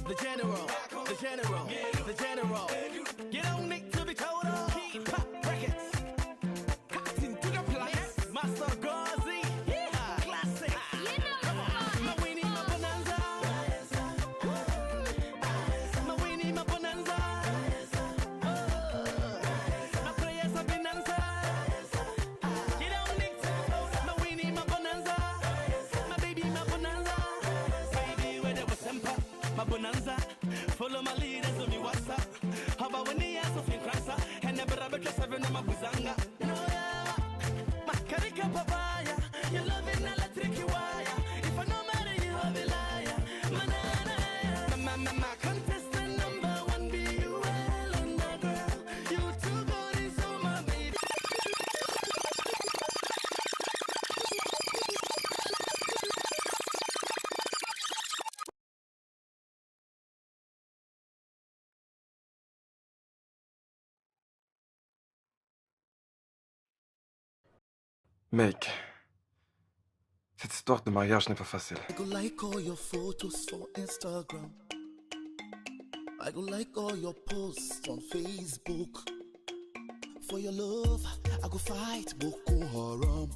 the general, the general, the general. You don't need to be told off. Keep pop records. Cotton to the place. Master Gazi. Yeah, classic. Come on. My Winnie, my bonanza. My Winnie, my bonanza. My players are bonanza. You don't need to. My Winnie, my bonanza. My baby, my bonanza. Baby, where there was temper. My bonanza. Follow my lead as me WhatsApp. How about when the ass of in Kransa? And never have a dress ever in my buzanga. No, yeah. My karika papaya. You love it, not electric wire. If I know matter, you have a liar. Manana. My contestant number one. Be you well on the girl. You too good is so my baby. Mec, cette histoire de mariage n'est pas facile. I go like all your photos for Instagram. I go like all your posts on Facebook. For your love, I go fight Boko Haram.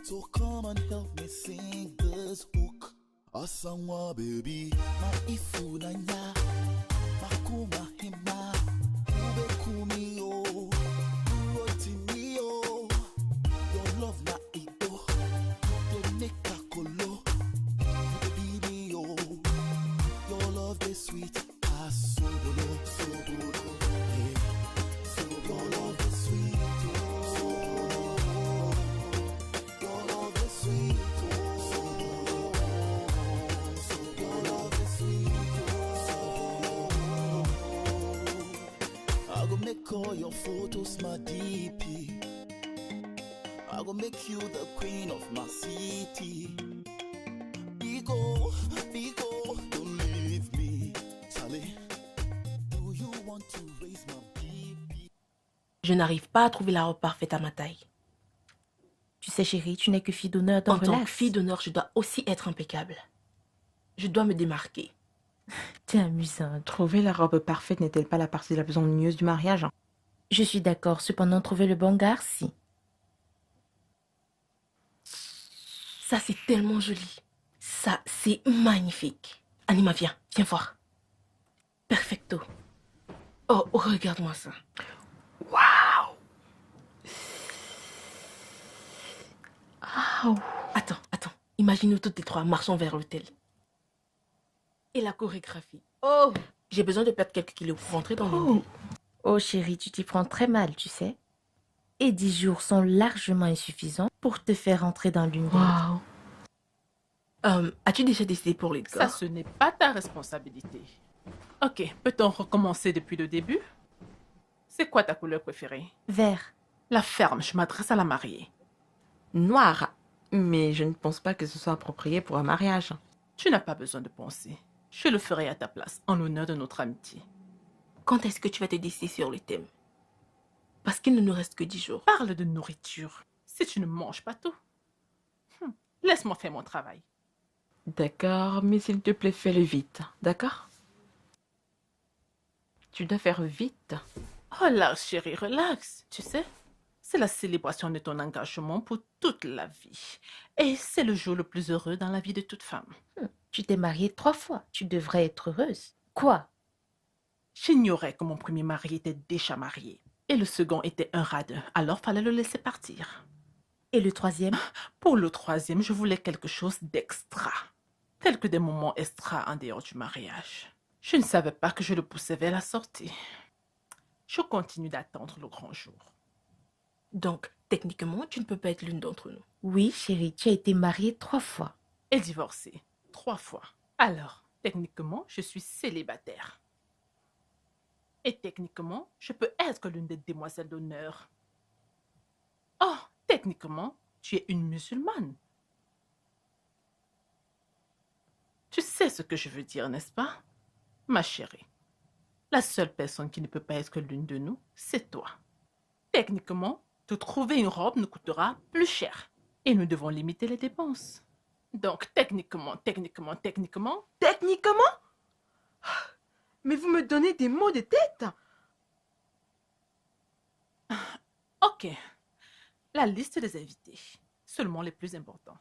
So come and help me sing this hook. Asanwa baby, ma ifu nanya, ma kuma hima, ube kumi yo, roti mi yo. Your love na ido, they make a colo, baby yo. Your love is sweet, ah so bolo, hey. So your love is sweet, oh. Your love is sweet, oh. So your love is sweet, oh. I go make all your photos my DP. I go make you the queen of my city. Vigo, don't leave me. Charlie, do you want to raise my baby? Je n'arrive pas à trouver la robe parfaite à ma taille. Tu sais, chérie, tu n'es que fille d'honneur, donc En tant que relax. fille d'honneur, je dois aussi être impeccable. Je dois me démarquer. T'es amusante. Trouver la robe parfaite n'est-elle pas la partie la plus ennuyeuse du mariage? Je suis d'accord, cependant, trouver le bon gars, si. Ça, c'est tellement joli. Ça, c'est magnifique. Anima, viens voir. Perfecto. Oh, regarde-moi ça. Waouh! Attends. Imagine-nous toutes les trois marchant vers l'hôtel. Et la chorégraphie. Oh, j'ai besoin de perdre quelques kilos pour rentrer dans l'hôtel. Oh, chérie, tu t'y prends très mal, tu sais. Et 10 jours sont largement insuffisants pour te faire entrer dans l'une. Waouh! As-tu déjà décidé pour les Ça, gars? ce n'est pas ta responsabilité. Ok, peut-on recommencer depuis le début? C'est quoi ta couleur préférée? Vert. La ferme, je m'adresse à la mariée. Noir. Mais je ne pense pas que ce soit approprié pour un mariage. Tu n'as pas besoin de penser. Je le ferai à ta place, en l'honneur de notre amitié. Quand est-ce que tu vas te décider sur le thème? Parce qu'il ne nous reste que 10 jours. Parle de nourriture. Si tu ne manges pas tout. Laisse-moi faire mon travail. D'accord, mais s'il te plaît, fais-le vite. D'accord? Tu dois faire vite. Relax, chérie, relax. Tu sais, c'est la célébration de ton engagement pour toute la vie. Et c'est le jour le plus heureux dans la vie de toute femme. Tu t'es mariée 3 fois. Tu devrais être heureuse. Quoi? J'ignorais que mon premier mari était déjà marié. Et le second était un radin. Alors fallait le laisser partir. Et le troisième? Pour le troisième, je voulais quelque chose d'extra. Tel que des moments extra en dehors du mariage. Je ne savais pas que je le poussais vers la sortie. Je continue d'attendre le grand jour. Donc, techniquement, tu ne peux pas être l'une d'entre nous. Oui, chérie, tu as été mariée 3 fois. Et divorcée 3 fois. Alors, techniquement, je suis célibataire. Et techniquement, je peux être l'une des demoiselles d'honneur. Oh, techniquement, tu es une musulmane. Tu sais ce que je veux dire, n'est-ce pas, ma chérie? La seule personne qui ne peut pas être l'une de nous, c'est toi. Techniquement, te trouver une robe nous coûtera plus cher. Et nous devons limiter les dépenses. Donc, techniquement... Techniquement? Mais vous me donnez des maux de tête. Ok. La liste des invités. Seulement les plus importants.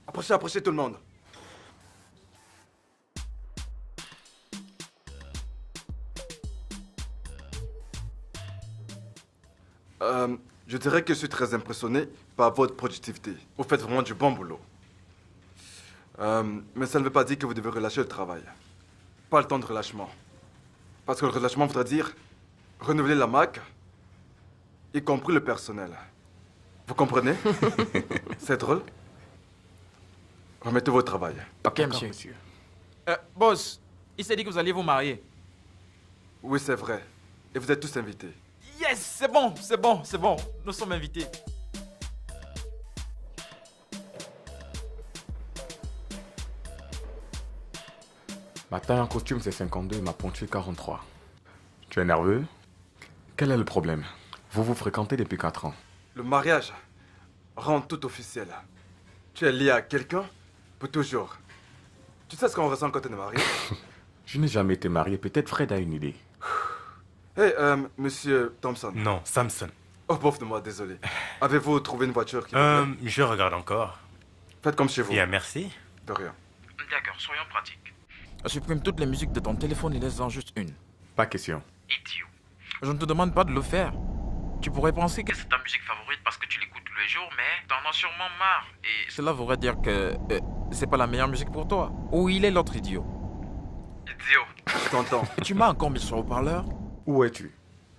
Approchez, approchez tout le monde. Je dirais que je suis très impressionné par votre productivité. Vous faites vraiment du bon boulot. Mais ça ne veut pas dire que vous devez relâcher le travail. Pas le temps de relâchement. Parce que le relâchement voudrait dire renouveler la marque, y compris le personnel. Vous comprenez? C'est drôle? Remettez votre travail. Ok, monsieur. Boss, il s'est dit que vous alliez vous marier. Oui, c'est vrai. Et vous êtes tous invités. Yes, c'est bon, c'est bon, c'est bon. Nous sommes invités. Ma taille en costume, c'est 52 et ma pointure, 43. Tu es nerveux? Quel est le problème? Vous vous fréquentez depuis 4 ans. Le mariage rend tout officiel. Tu es lié à quelqu'un pour toujours. Tu sais ce qu'on ressent quand on est marié? Je n'ai jamais été marié. Peut-être Fred a une idée. Hey, monsieur Thompson. Non, Samson. Oh, pauvre de moi, désolé. Avez-vous trouvé une voiture qui vous plaît? Je regarde encore. Faites comme chez vous. Bien, merci. De rien. D'accord, soyons pratiques. Supprime toutes les musiques de ton téléphone et laisse-en juste une. Pas question. Idiot. Je ne te demande pas de le faire. Tu pourrais penser que c'est ta musique favorite parce que tu l'écoutes tous les jours, mais t'en as sûrement marre. Et cela voudrait dire que c'est pas la meilleure musique pour toi. Où il est l'autre idiot? Idiot. Je t'entends. Tu m'as encore mis sur le haut-parleur? Où es-tu?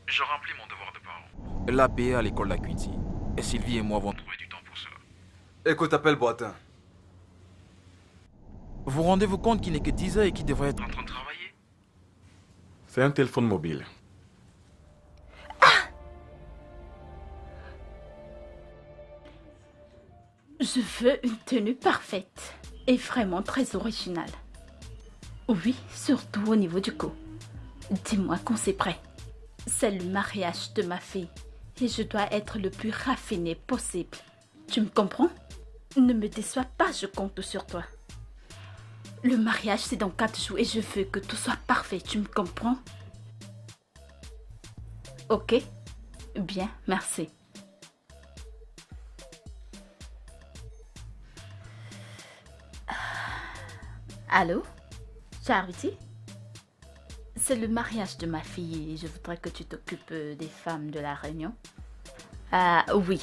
Je remplis mon devoir de parent. L'APE à l'école La Quincy. Et Sylvie et moi vont trouver du temps pour cela. Écoute, appelle Boitin. Vous rendez-vous compte qu'il n'est que 10 heures et qu'il devrait être en train de travailler? C'est un téléphone mobile. Je veux une tenue parfaite et vraiment très originale. Oui, surtout au niveau du cou. Dis-moi quand c'est prêt. C'est le mariage de ma fille et je dois être le plus raffiné possible. Tu me comprends? Ne me déçois pas, je compte sur toi. Le mariage, c'est dans 4 jours et je veux que tout soit parfait, tu me comprends? Ok? Bien, merci. Allô? Charity? C'est le mariage de ma fille et je voudrais que tu t'occupes des femmes de la réunion. Ah oui.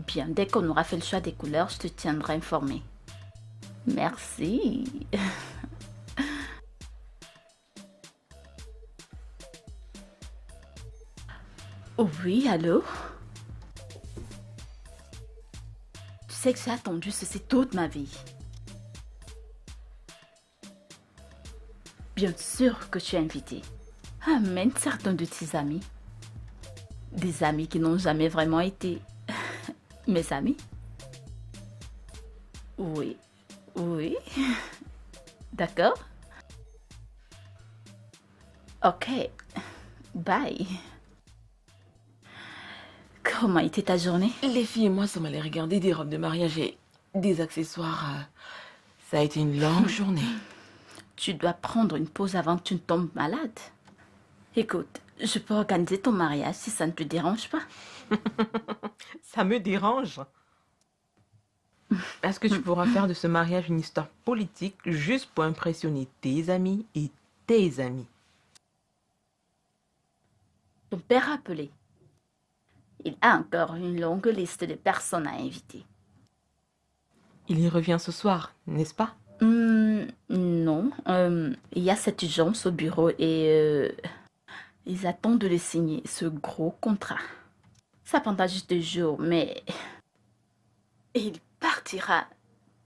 Bien, dès qu'on aura fait le choix des couleurs, je te tiendrai informé. Merci. Oui, allô? Tu sais que j'ai attendu ceci toute ma vie. Bien sûr que tu es invité. Amène certains de tes amis. Des amis qui n'ont jamais vraiment été mes amis. Oui, oui. D'accord. Ok. Bye. Comment était ta journée? Les filles et moi sommes allés regarder des robes de mariage et des accessoires. Ça a été une longue journée. Tu dois prendre une pause avant que tu ne tombes malade. Écoute, je peux organiser ton mariage si ça ne te dérange pas. Ça me dérange. Est-ce que tu pourras faire de ce mariage une histoire politique juste pour impressionner tes amis et tes amis? Ton père appelé. Il a encore une longue liste de personnes à inviter. Il y revient ce soir, n'est-ce pas? Non. Il y a cette urgence au bureau et ils attendent de le signer, ce gros contrat. Ça prendra juste 2 jours, mais... Et il partira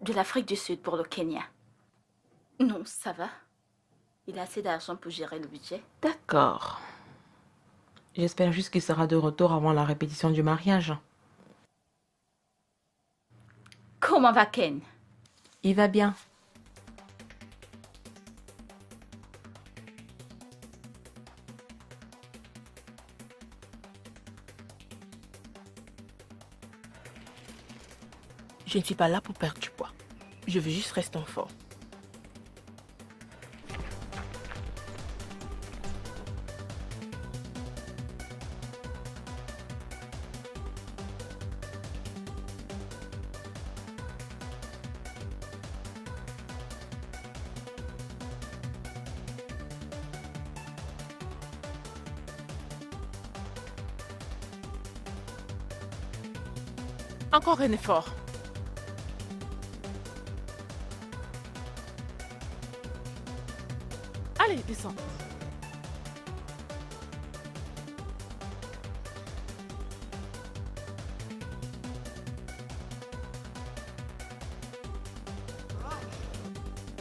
de l'Afrique du Sud pour le Kenya. Non, ça va. Il a assez d'argent pour gérer le budget. D'accord. J'espère juste qu'il sera de retour avant la répétition du mariage. Comment va Ken? Il va bien. Je ne suis pas là pour perdre du poids. Je veux juste rester en forme. Encore un effort. Allez, descends.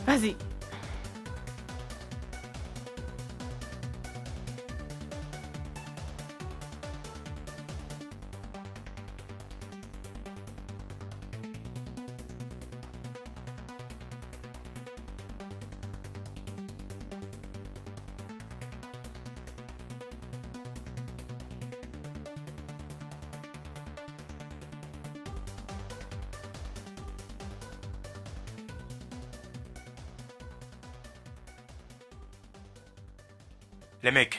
Vas-y. Les mecs.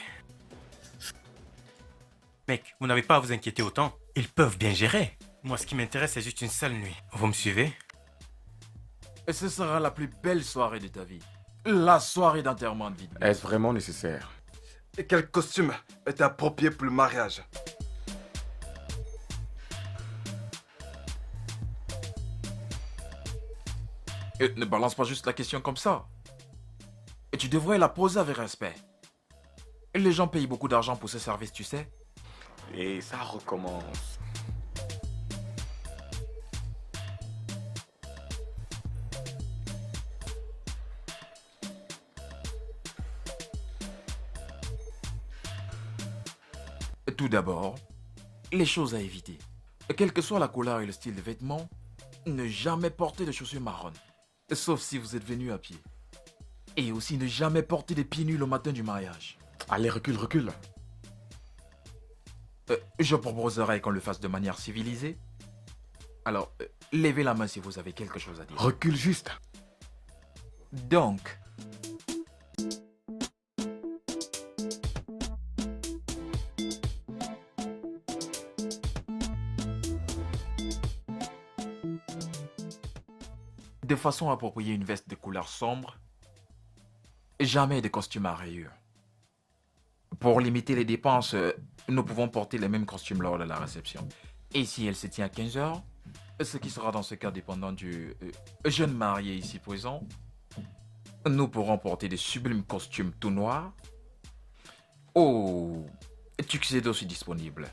Mec, vous n'avez pas à vous inquiéter autant. Ils peuvent bien gérer. Moi, ce qui m'intéresse, c'est juste une seule nuit. Vous me suivez? Et ce sera la plus belle soirée de ta vie. La soirée d'enterrement de vie. Est-ce vraiment nécessaire? Et quel costume était approprié pour le mariage? Et ne balance pas juste la question comme ça. Et tu devrais la poser avec respect. Les gens payent beaucoup d'argent pour ce service, tu sais. Et ça recommence. Tout d'abord, les choses à éviter. Quelle que soit la couleur et le style de vêtements, ne jamais porter de chaussures marronnes. Sauf si vous êtes venu à pied. Et aussi ne jamais porter des pieds nus le matin du mariage. Allez, recule, recule. Je proposerais qu'on le fasse de manière civilisée. Alors, levez la main si vous avez quelque chose à dire. Recule juste. Donc, de façon appropriée, une veste de couleur sombre. Jamais de costume à rayures. Pour limiter les dépenses, nous pouvons porter les mêmes costumes lors de la réception. Et si elle se tient à 15 heures, ce qui sera dans ce cas dépendant du jeune marié ici présent, nous pourrons porter des sublimes costumes tout noirs. Oh, tuxedo aussi disponible.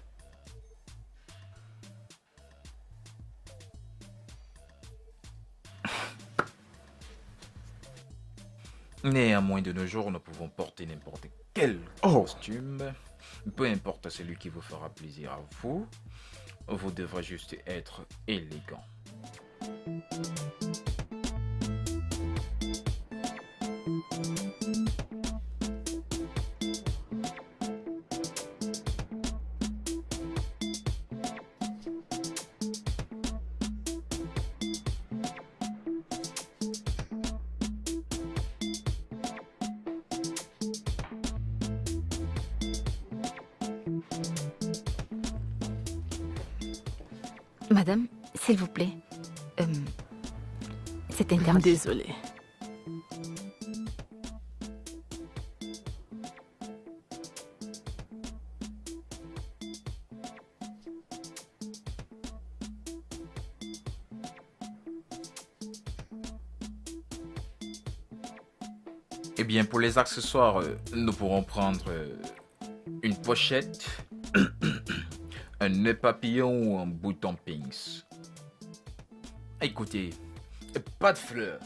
Néanmoins, de nos jours, nous pouvons porter n'importe quel costume. Peu importe celui qui vous fera plaisir à vous. Vous devrez juste être élégant. Madame, s'il vous plaît. C'est interdit. Désolée. Eh bien, pour les accessoires, nous pourrons prendre une pochette, un nœud papillon ou un bouton pince. Écoutez, pas de fleurs,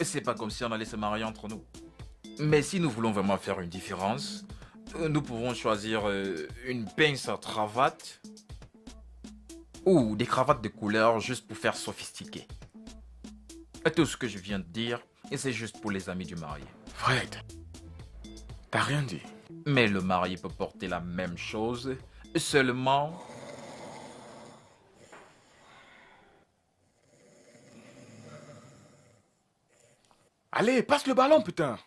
c'est pas comme si on allait se marier entre nous. Mais si nous voulons vraiment faire une différence, nous pouvons choisir une pince à cravate ou des cravates de couleur juste pour faire sophistiqué. Et tout ce que je viens de dire, c'est juste pour les amis du marié. Fred, t'as rien dit. Mais le marié peut porter la même chose, seulement... Allez, passe le ballon, putain.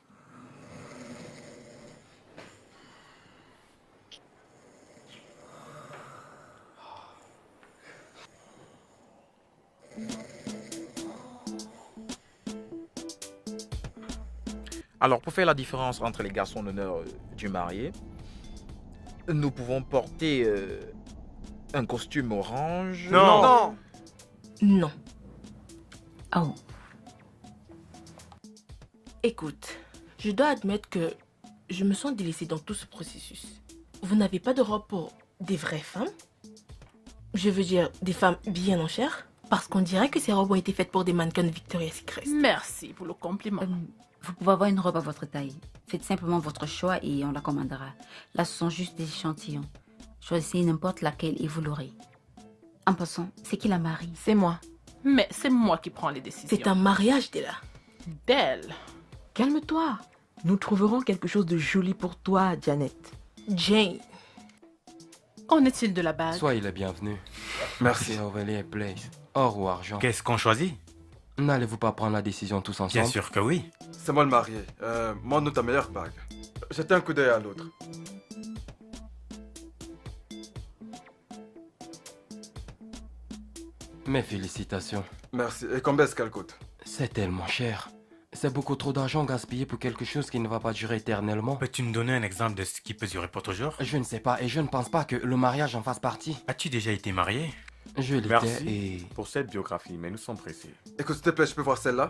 Alors, pour faire la différence entre les garçons d'honneur du marié, nous pouvons porter un costume orange. Non. Non. Oh. Écoute, je dois admettre que je me sens délaissée dans tout ce processus. Vous n'avez pas de robe pour des vraies femmes? Je veux dire, des femmes bien en chair? Parce qu'on dirait que ces robes ont été faites pour des mannequins de Victoria's Secret. Merci pour le compliment. Vous pouvez avoir une robe à votre taille. Faites simplement votre choix et on la commandera. Là, ce sont juste des échantillons. Choisissez n'importe laquelle et vous l'aurez. En passant, c'est qui la marie? C'est moi. Mais c'est moi qui prends les décisions. C'est un mariage, Della. D'elle. Calme-toi. Nous trouverons quelque chose de joli pour toi, Janet. Jane. Qu'en est-il de la bague? Soyez les bienvenus. Merci. C'est Aurélie Place. Or ou argent. Qu'est-ce qu'on choisit? N'allez-vous pas prendre la décision tous ensemble? Bien sûr que oui. C'est moi le marié. Montre-nous ta meilleure bague. Jetez un coup d'œil à l'autre. Mes félicitations. Merci. Et combien est-ce qu'elle coûte? C'est tellement cher. C'est beaucoup trop d'argent gaspillé pour quelque chose qui ne va pas durer éternellement. Peux-tu me donner un exemple de ce qui peut durer pour toujours? Je ne sais pas et je ne pense pas que le mariage en fasse partie. As-tu déjà été marié? Je l'étais Merci et... pour cette biographie, mais nous sommes pressés. Écoute, s'il te plaît, je peux voir celle-là?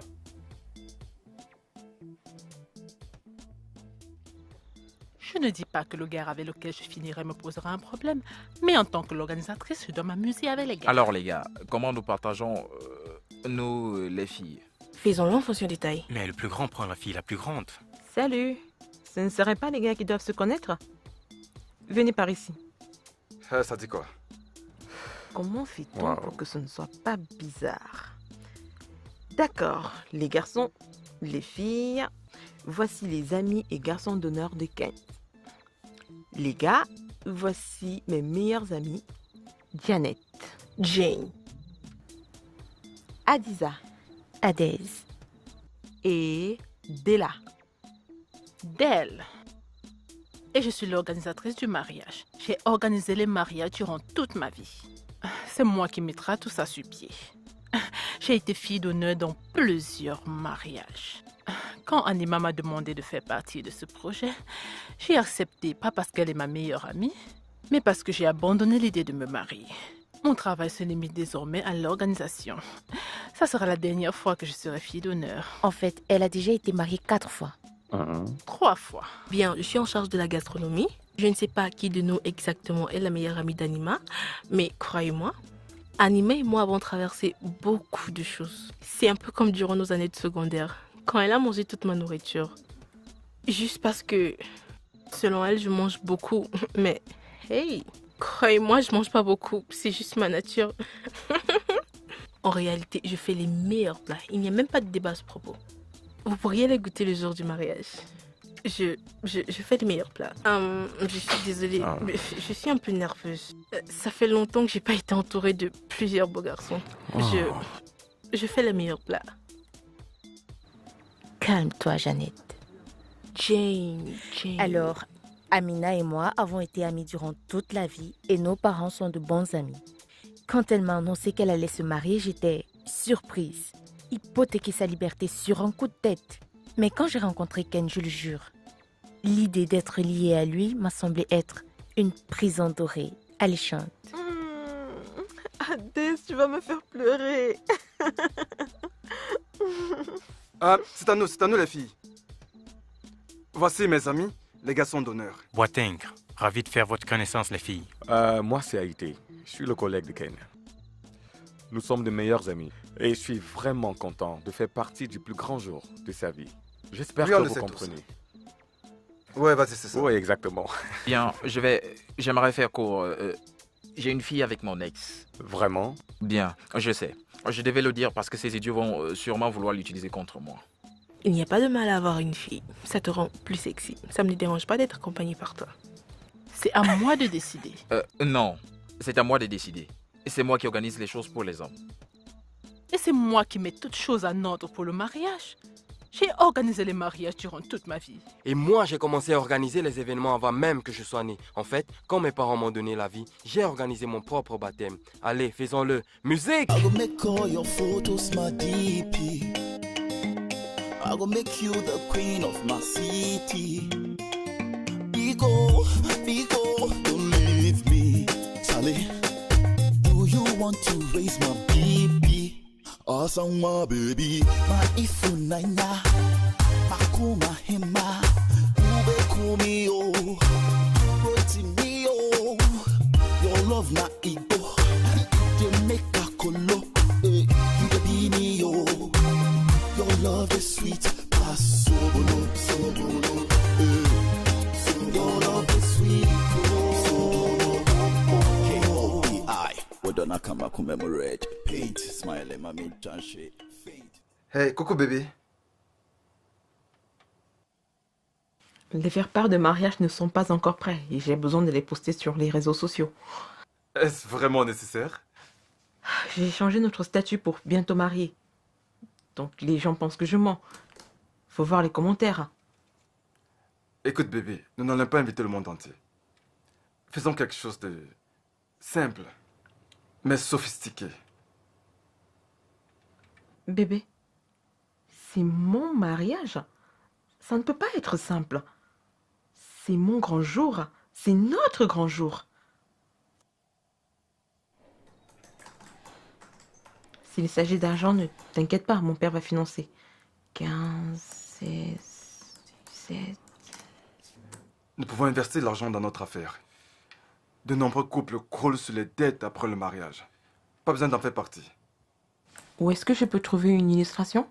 Je ne dis pas que le gars avec lequel je finirai me posera un problème, mais en tant que l'organisatrice, je dois m'amuser avec les gars. Alors les gars, comment nous partageons, nous, les filles? Faisons-le en fonction des tailles. Mais le plus grand prend la fille la plus grande. Salut. Ce ne serait pas les gars qui doivent se connaître? Venez par ici. Ça dit quoi? Comment fait-on pour que ce ne soit pas bizarre? D'accord, les garçons, les filles, voici les amis et garçons d'honneur de Ken. Les gars, voici mes meilleurs amis, Janet, Jane, Adiza, Adez. et Della. D'elle. Et je suis l'organisatrice du mariage. J'ai organisé les mariages durant toute ma vie. C'est moi qui mettrai tout ça sur pied. J'ai été fille d'honneur dans plusieurs mariages. Quand Anima m'a demandé de faire partie de ce projet, j'ai accepté, pas parce qu'elle est ma meilleure amie, mais parce que j'ai abandonné l'idée de me marier. Mon travail se limite désormais à l'organisation. Ça sera la dernière fois que je serai fille d'honneur. En fait, elle a déjà été mariée 4 fois. 3 fois. Bien, je suis en charge de la gastronomie. Je ne sais pas qui de nous exactement est la meilleure amie d'Anima, mais croyez-moi, Anima et moi avons traversé beaucoup de choses. C'est un peu comme durant nos années de secondaire, quand elle a mangé toute ma nourriture. Juste parce que, selon elle, je mange beaucoup. Mais, hey, croyez-moi, je mange pas beaucoup. C'est juste ma nature. En réalité, je fais les meilleurs plats. Il n'y a même pas de débat à ce propos. Vous pourriez les goûter le jour du mariage. Je fais les meilleurs plats. Je suis désolée, mais je suis un peu nerveuse. Ça fait longtemps que j'ai pas été entourée de plusieurs beaux garçons. Je fais les meilleurs plats. Calme-toi, Jeannette. Jane. Alors, Amina et moi avons été amies durant toute la vie et nos parents sont de bons amis. Quand elle m'a annoncé qu'elle allait se marier, j'étais surprise. Hypothéquer sa liberté sur un coup de tête. Mais quand j'ai rencontré Ken, je le jure, l'idée d'être liée à lui m'a semblé être une prison dorée, alléchante. Adès, tu vas me faire pleurer. C'est à nous les filles. Voici mes amis, les garçons d'honneur. Boateng, ravi de faire votre connaissance, les filles. Moi, c'est Haïté. Je suis le collègue de Ken. Nous sommes de meilleurs amis. Et je suis vraiment content de faire partie du plus grand jour de sa vie. J'espère Oui, on que le vous sait comprenez. Ouais, vas-y, c'est ça. Oui, exactement. Bien, j'aimerais faire court. J'ai une fille avec mon ex. Vraiment? Bien, je sais. Je devais le dire parce que ces idiots vont sûrement vouloir l'utiliser contre moi. Il n'y a pas de mal à avoir une fille. Ça te rend plus sexy. Ça ne me dérange pas d'être accompagnée par toi. C'est à moi de décider. Non, c'est à moi de décider. Et c'est moi qui organise les choses pour les hommes. Et c'est moi qui mets toutes choses en ordre pour le mariage. J'ai organisé les mariages durant toute ma vie. Et moi, j'ai commencé à organiser les événements avant même que je sois né. En fait, quand mes parents m'ont donné la vie, j'ai organisé mon propre baptême. Allez, faisons-le. Musique! I go make all your photos my DP. I go make you the queen of my city. Bigo, don't leave me. Charlie, do you want to raise my baby? Awesome, my baby. My ifunanya, makuma hema, ube kumio, roti mio. Your love na ego, they make a colo. You the binio. Your love is sweet, pass sobolo, sobolo. Your love is sweet, K-O-P-I. What don't I come back commemorate? Paint, smile, mami, change, fade. Hey, coucou bébé. Les faire-part de mariage ne sont pas encore prêts et j'ai besoin de les poster sur les réseaux sociaux. Est-ce vraiment nécessaire? J'ai changé notre statut pour bientôt marié. Donc les gens pensent que je mens. Faut voir les commentaires. Écoute bébé, nous n'allons pas inviter le monde entier. Faisons quelque chose de simple, mais sophistiqué. Bébé, c'est mon mariage. Ça ne peut pas être simple. C'est mon grand jour. C'est notre grand jour. S'il s'agit d'argent, ne t'inquiète pas, mon père va financer. 15, 16, 17... Nous pouvons investir l'argent dans notre affaire. De nombreux couples croulent sur les dettes après le mariage. Pas besoin d'en faire partie. Où est-ce que je peux trouver une illustration?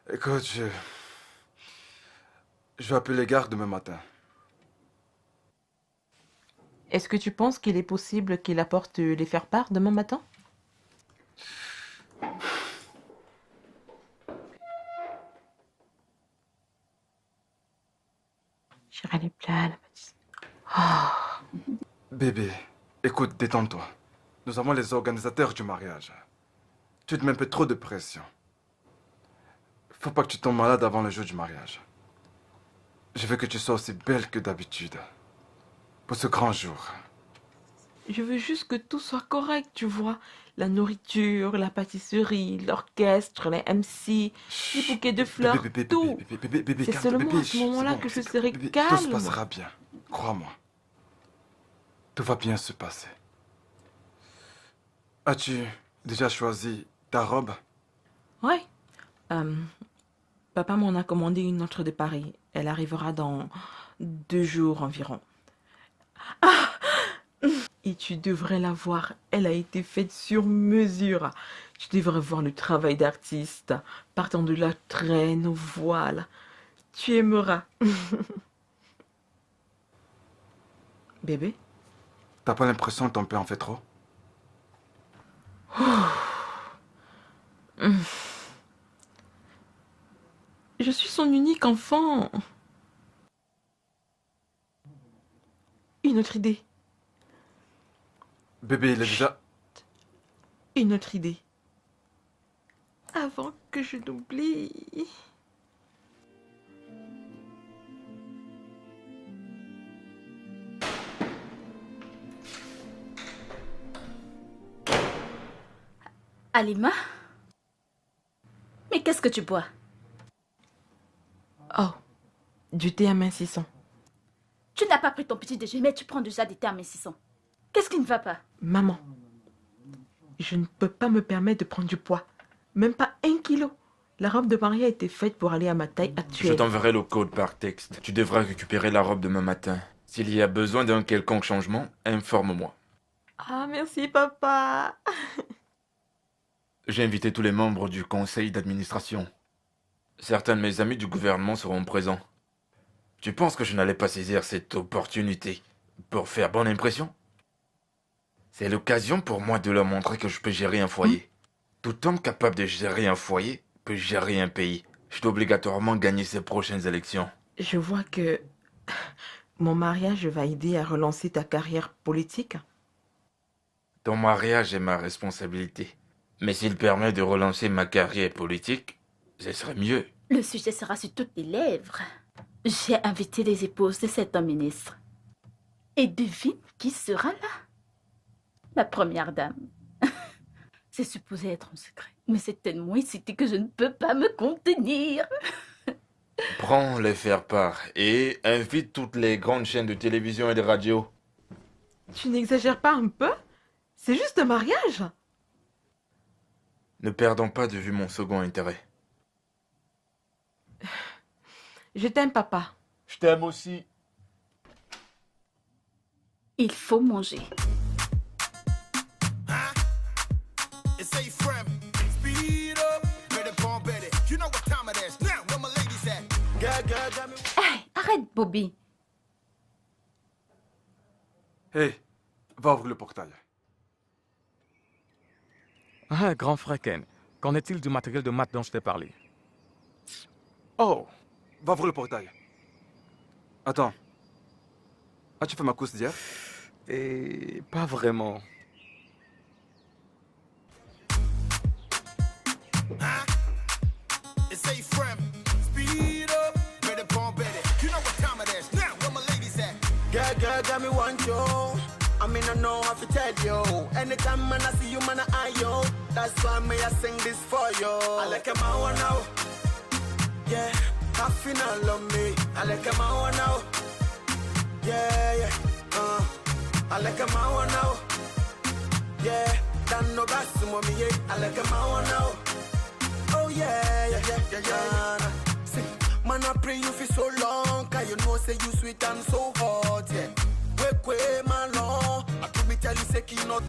Écoute, je vais appeler les gardes demain matin. Est-ce que tu penses qu'il est possible qu'il apporte les faire-part demain matin? J'irai les plats, la pâtisserie. Bébé, écoute, détends-toi. Nous avons les organisateurs du mariage. Tu te mets un peu trop de pression. Faut pas que tu tombes malade avant le jour du mariage. Je veux que tu sois aussi belle que d'habitude. Pour ce grand jour. Je veux juste que tout soit correct, tu vois. La nourriture, la pâtisserie, l'orchestre, les MC, les bouquets de fleurs, tout. C'est seulement à ce moment-là que je serai calme. Tout se passera bien. Crois-moi. Tout va bien se passer. As-tu déjà choisi ta robe? Ouais. Papa m'en a commandé une autre de Paris. Elle arrivera dans 2 jours environ. Ah! Et tu devrais la voir. Elle a été faite sur mesure. Tu devrais voir le travail d'artiste. Partant de la traîne au voile. Tu aimeras. Bébé? T'as pas l'impression que ton père en fait trop? Je suis son unique enfant. Une autre idée. Bébé, il est déjà... Une autre idée. Avant que je n'oublie. Alima? Mais qu'est-ce que tu bois? Oh, du thé amincissant. Tu n'as pas pris ton petit déjeuner, mais tu prends déjà des thés amincissants. Qu'est-ce qui ne va pas? Maman, je ne peux pas me permettre de prendre du poids. Même pas 1 kilo. La robe de mariée a été faite pour aller à ma taille actuelle. Je t'enverrai le code par texte. Tu devras récupérer la robe demain matin. S'il y a besoin d'un quelconque changement, informe-moi. Ah, merci, papa. J'ai invité tous les membres du conseil d'administration. Certains de mes amis du gouvernement seront présents. Tu penses que je n'allais pas saisir cette opportunité pour faire bonne impression? C'est l'occasion pour moi de leur montrer que je peux gérer un foyer. Tout homme capable de gérer un foyer peut gérer un pays. Je dois obligatoirement gagner ces prochaines élections. Je vois que mon mariage va aider à relancer ta carrière politique. Ton mariage est ma responsabilité. Mais s'il permet de relancer ma carrière politique, ce serait mieux. Le sujet sera sur toutes les lèvres. J'ai invité les épouses de cet homme ministre. Et devine qui sera là? La première dame. C'est supposé être en secret. Mais c'est tellement excité que je ne peux pas me contenir. Prends les faire-part et invite toutes les grandes chaînes de télévision et de radio. Tu n'exagères pas un peu? C'est juste un mariage. Ne perdons pas de vue mon second intérêt. Je t'aime, papa. Je t'aime aussi. Il faut manger. Hey, arrête, Bobby. Hé, va ouvrir le portail. Ah, grand frère Ken, qu'en est-il du matériel de maths dont je t'ai parlé? Oh, va ouvrir le portail. Attends. As-tu fait ma course d'hier? Et pas vraiment. Girl, got me want you. I mean, I know how to tell you. Anytime when I see you, man, I eye you. That's why me I sing this for you. I like him out now. Yeah, I feel I love me. I like him out now. Yeah. I like him out now. Yeah, don't know that's some of me. Yeah, I like him out now. Oh yeah. See, man, I pray you for so long. Cause you know, say you sweet and so hot. Yeah. Wait, my lord. I could me tell you, say, you not.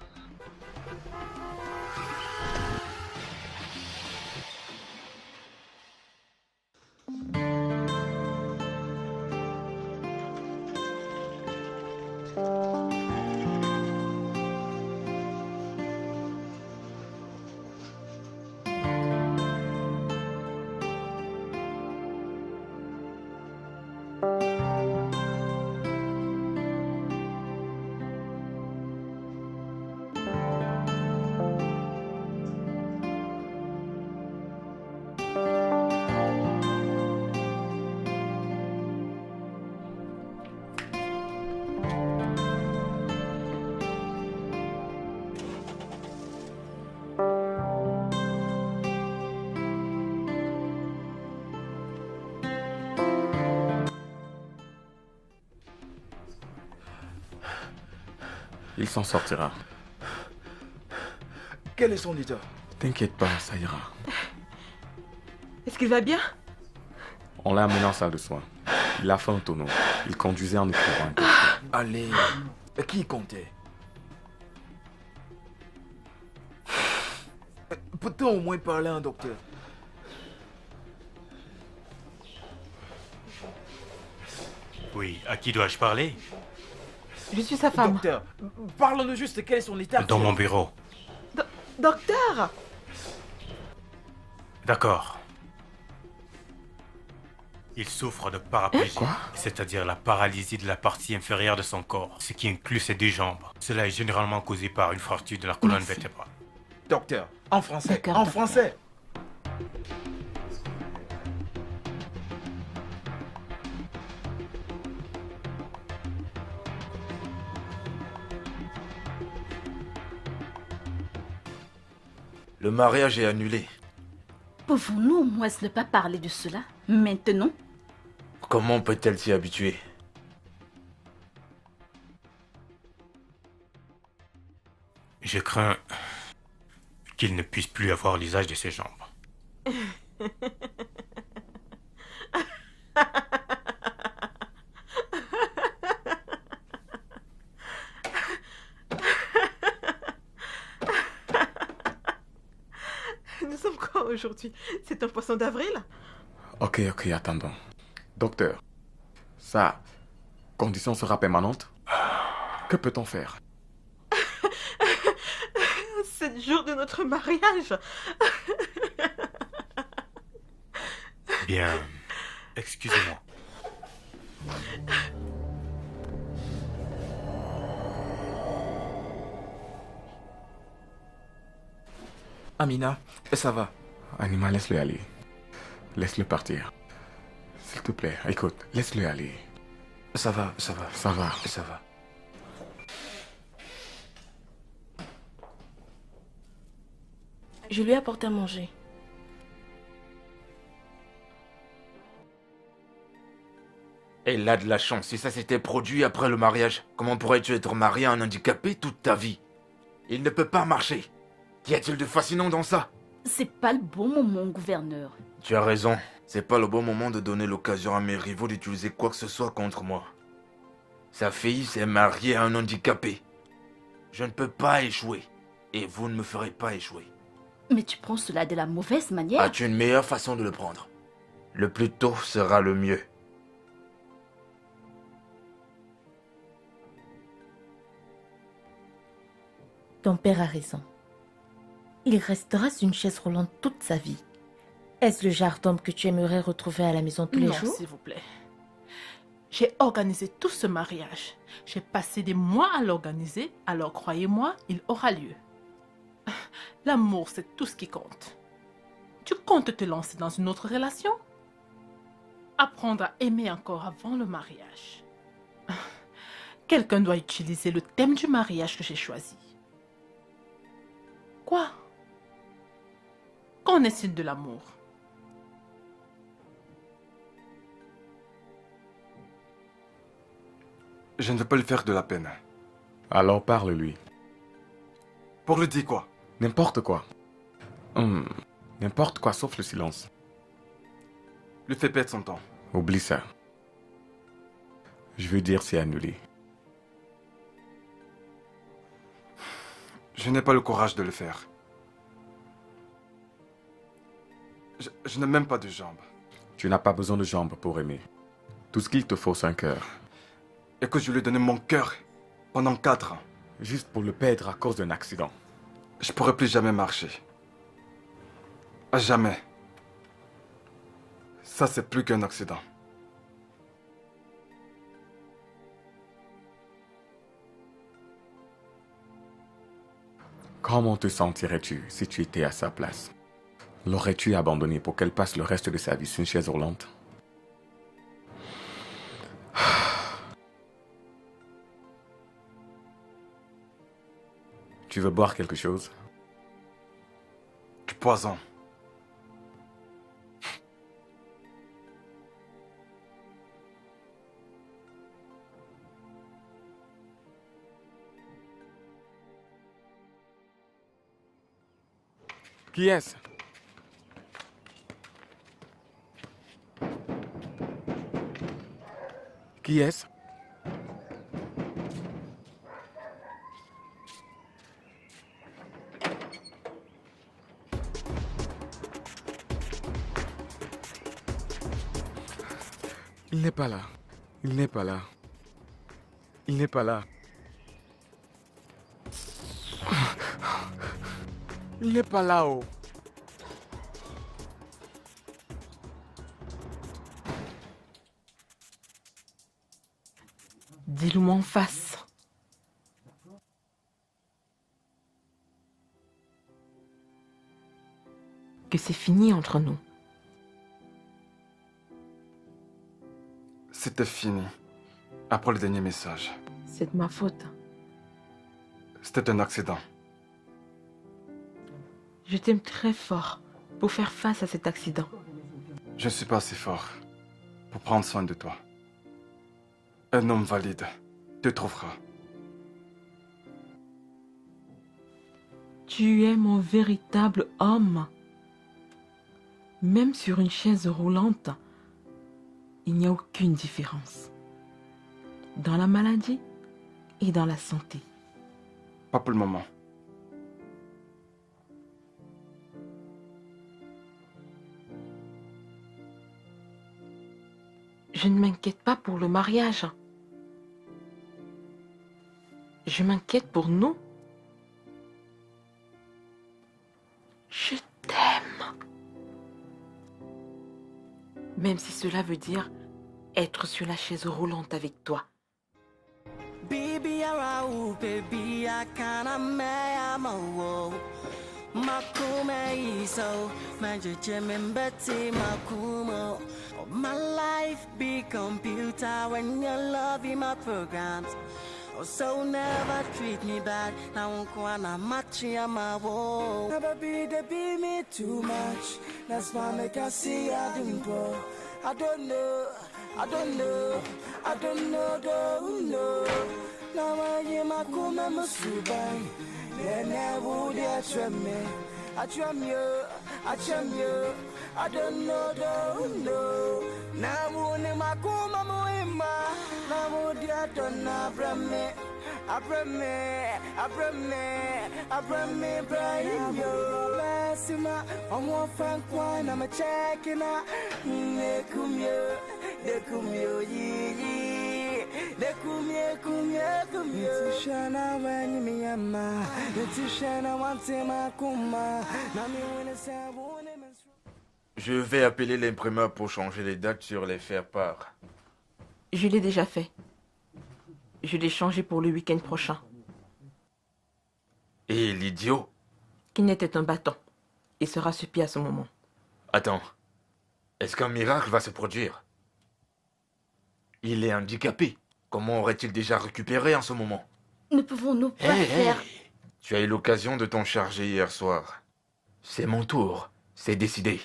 Il s'en sortira. Quel est son leader? T'inquiète pas, ça ira. Est-ce qu'il va bien? On l'a amené en salle de soins. Il a fait un tonneau. Il conduisait en écrivant un texte. Allez, qui comptait? Peut-on au moins parler à un docteur? Oui, à qui dois-je parler? Je suis sa femme. Docteur, parle-nous juste, quel est son état? Dans mon bureau. Docteur! D'accord. Il souffre de paraplégie, c'est-à-dire la paralysie de la partie inférieure de son corps, ce qui inclut ses deux jambes. Cela est généralement causé par une fracture de la colonne vertébrale. Docteur, en français, en français. Le mariage est annulé. Pouvons-nous au moins ne pas parler de cela maintenant? Comment peut-elle s'y habituer? Je crains qu'il ne puisse plus avoir l'usage de ses jambes. Quoi aujourd'hui? C'est un poisson d'avril? Ok, attendons. Docteur, sa condition sera permanente? Que peut-on faire? 7 jours de notre mariage. Bien, excusez-moi. Amina, ça va? Anima, laisse-le aller. Laisse-le partir. S'il te plaît, écoute, laisse-le aller. Ça va. Ça va. Je lui ai apporté à manger. Elle a de la chance. Si ça s'était produit après le mariage, comment pourrais-tu être marié à un handicapé toute ta vie? Il ne peut pas marcher. Qu'y a-t-il de fascinant dans ça? C'est pas le bon moment, gouverneur. Tu as raison. C'est pas le bon moment de donner l'occasion à mes rivaux d'utiliser quoi que ce soit contre moi. Sa fille s'est mariée à un handicapé. Je ne peux pas échouer. Et vous ne me ferez pas échouer. Mais tu prends cela de la mauvaise manière. As-tu une meilleure façon de le prendre? Le plus tôt sera le mieux. Ton père a raison. Il restera sur une chaise roulante toute sa vie. Est-ce le genre d'homme que tu aimerais retrouver à la maison tous les jours? Non, s'il vous plaît. J'ai organisé tout ce mariage. J'ai passé des mois à l'organiser, alors croyez-moi, il aura lieu. L'amour, c'est tout ce qui compte. Tu comptes te lancer dans une autre relation? Apprendre à aimer encore avant le mariage. Quelqu'un doit utiliser le thème du mariage que j'ai choisi. Quoi? Qu'en est-il de l'amour? Je ne veux pas lui faire de la peine. Alors parle-lui. Pour lui dire quoi? N'importe quoi. N'importe quoi sauf le silence. Lui fait perdre son temps. Oublie ça. Je veux dire c'est annulé. Je n'ai pas le courage de le faire. Je n'ai même pas de jambes. Tu n'as pas besoin de jambes pour aimer. Tout ce qu'il te faut, c'est un cœur. Et que je lui ai donné mon cœur pendant 4 ans. Juste pour le perdre à cause d'un accident. Je pourrais plus jamais marcher. À jamais. Ça, c'est plus qu'un accident. Comment te sentirais-tu si tu étais à sa place? L'aurais-tu abandonné pour qu'elle passe le reste de sa vie sur une chaise roulante? Tu veux boire quelque chose? Du poison. Qui est-ce? Qui est-ce? Il n'est pas là. Il n'est pas là. Il n'est pas là. Il n'est pas là-haut. Dis-le-moi en face. Que c'est fini entre nous. C'était fini. Après le dernier message. C'est de ma faute. C'était un accident. Je t'aime très fort pour faire face à cet accident. Je ne suis pas assez fort pour prendre soin de toi. Un homme valide te trouvera. Tu es mon véritable homme. Même sur une chaise roulante, il n'y a aucune différence. Dans la maladie et dans la santé. Pas pour le moment. Je ne m'inquiète pas pour le mariage. Je m'inquiète pour nous. Je t'aime. Même si cela veut dire être sur la chaise roulante avec toi. Baby, baby, I can't Makume so Majajemembeti Makumo. My life be computer when you love in my programs. Oh, so never treat me bad. Now I'm matching my wall. Never be me too much. That's why make I see I didn't go. I don't know, don't know. Now I am a kuma musubai. Then I would attract me. I tram you. I don't know. Now only my kuma muima. Now would you don't abram me. Abram me, Brian, yo. Lassima, I'm one frank one, I'm a checking out. De kumyo, yee. De kumyo. Shana, when you me, ama. The Shana, once in my kuma. Nami, when it's a woman. Je vais appeler l'imprimeur pour changer les dates sur les faire-part. Je l'ai déjà fait. Je l'ai changé pour le week-end prochain. Et l'idiot? Qui n'était un bâton. Il sera supplié à ce moment. Attends. Est-ce qu'un miracle va se produire? Il est handicapé. Comment aurait-il déjà récupéré en ce moment? Ne pouvons-nous pas faire... Tu as eu l'occasion de t'en charger hier soir. C'est mon tour. C'est décidé.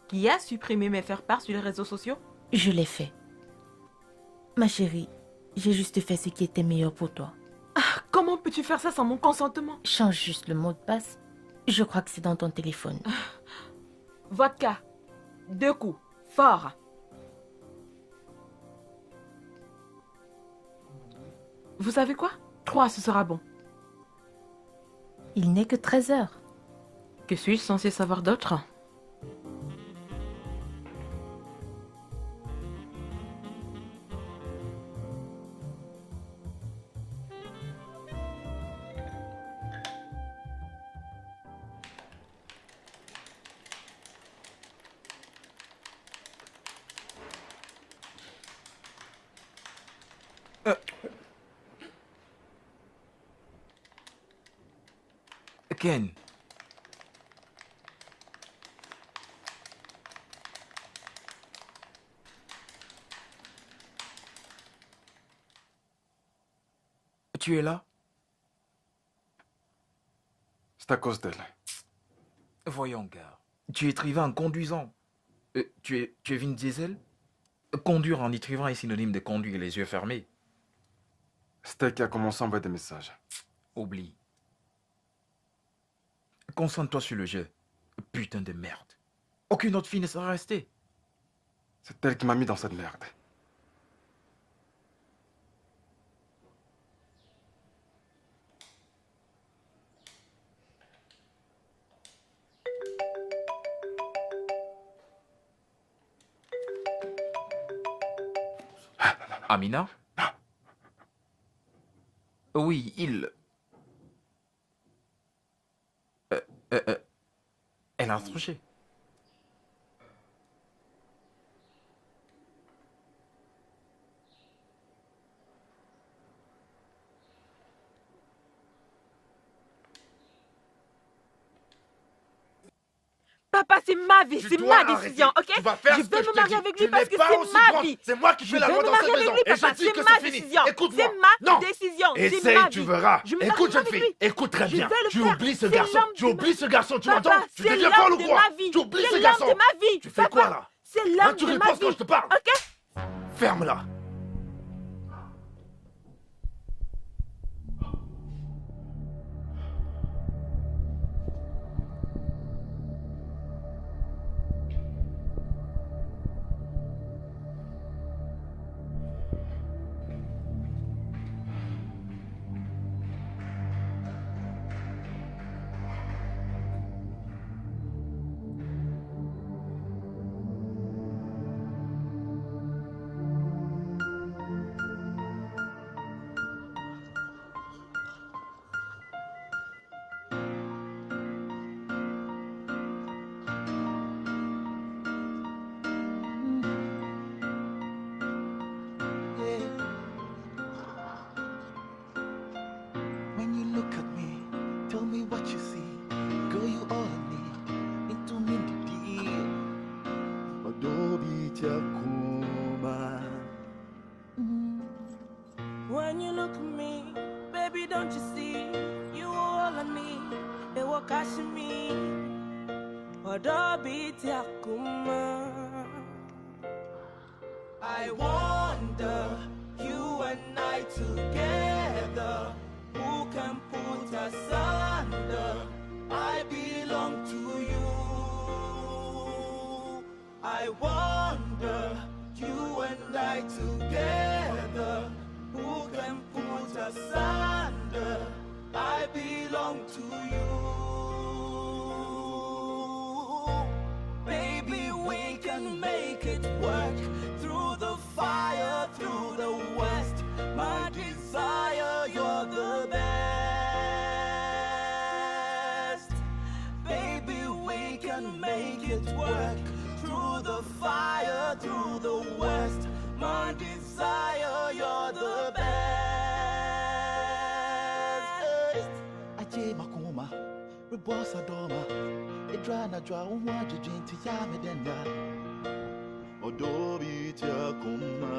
Qui a supprimé mes faire-part sur les réseaux sociaux? Je l'ai fait. Ma chérie, j'ai juste fait ce qui était meilleur pour toi. Comment peux-tu faire ça sans mon consentement? Change juste le mot de passe. Je crois que c'est dans ton téléphone. Vodka. 2 coups. Fort. Vous savez quoi? 3, ce sera bon. Il n'est que 13 heures. Que suis-je censé savoir d'autre? Ken. Tu es là? C'est à cause d'elle. Voyons, gars. Tu écrivais en conduisant. Tu es Vin Diesel? Conduire en écrivant est synonyme de conduire les yeux fermés. C'est elle qui a commencé à envoyer des messages. Oublie. Concentre-toi sur le jeu. Putain de merde. Aucune autre fille ne sera restée. C'est elle qui m'a mis dans cette merde. Amina? Oui, il... Elle a tranché. Papa, c'est ma vie, c'est ma décision, ok? Tu vas faire je ce que vais me marier avec lui parce que c'est ma vie. C'est moi qui fais la loi dans cette maison. Et je dis que c'est fini. Écoute-moi. C'est ma décision. Essaye, tu verras. Écoute, jeune fille. Écoute très bien. Tu oublies ce garçon. Tu oublies ce garçon. Tu m'entends? Tu deviens folle ou quoi? Tu oublies ce garçon. Tu fais quoi là? C'est l'homme de ma vie. Tu ripostes quand je te parle. Ok? Ferme-la. When you look at me, baby, don't you see? You all I need. It will catch me. I wonder, you and I together, who can put us under? I belong to you. I wonder, you and I together, who can put us under? I belong to you. Baby, we can make it work. Through the fire, through the west. My desire, you're the best. Baby, we can make it work. Through the fire, through the west. My desire, you're the best. Aje makuma, rebosa doma. Idrana dra umwaji jinti yame denda. Odobi tia kuma.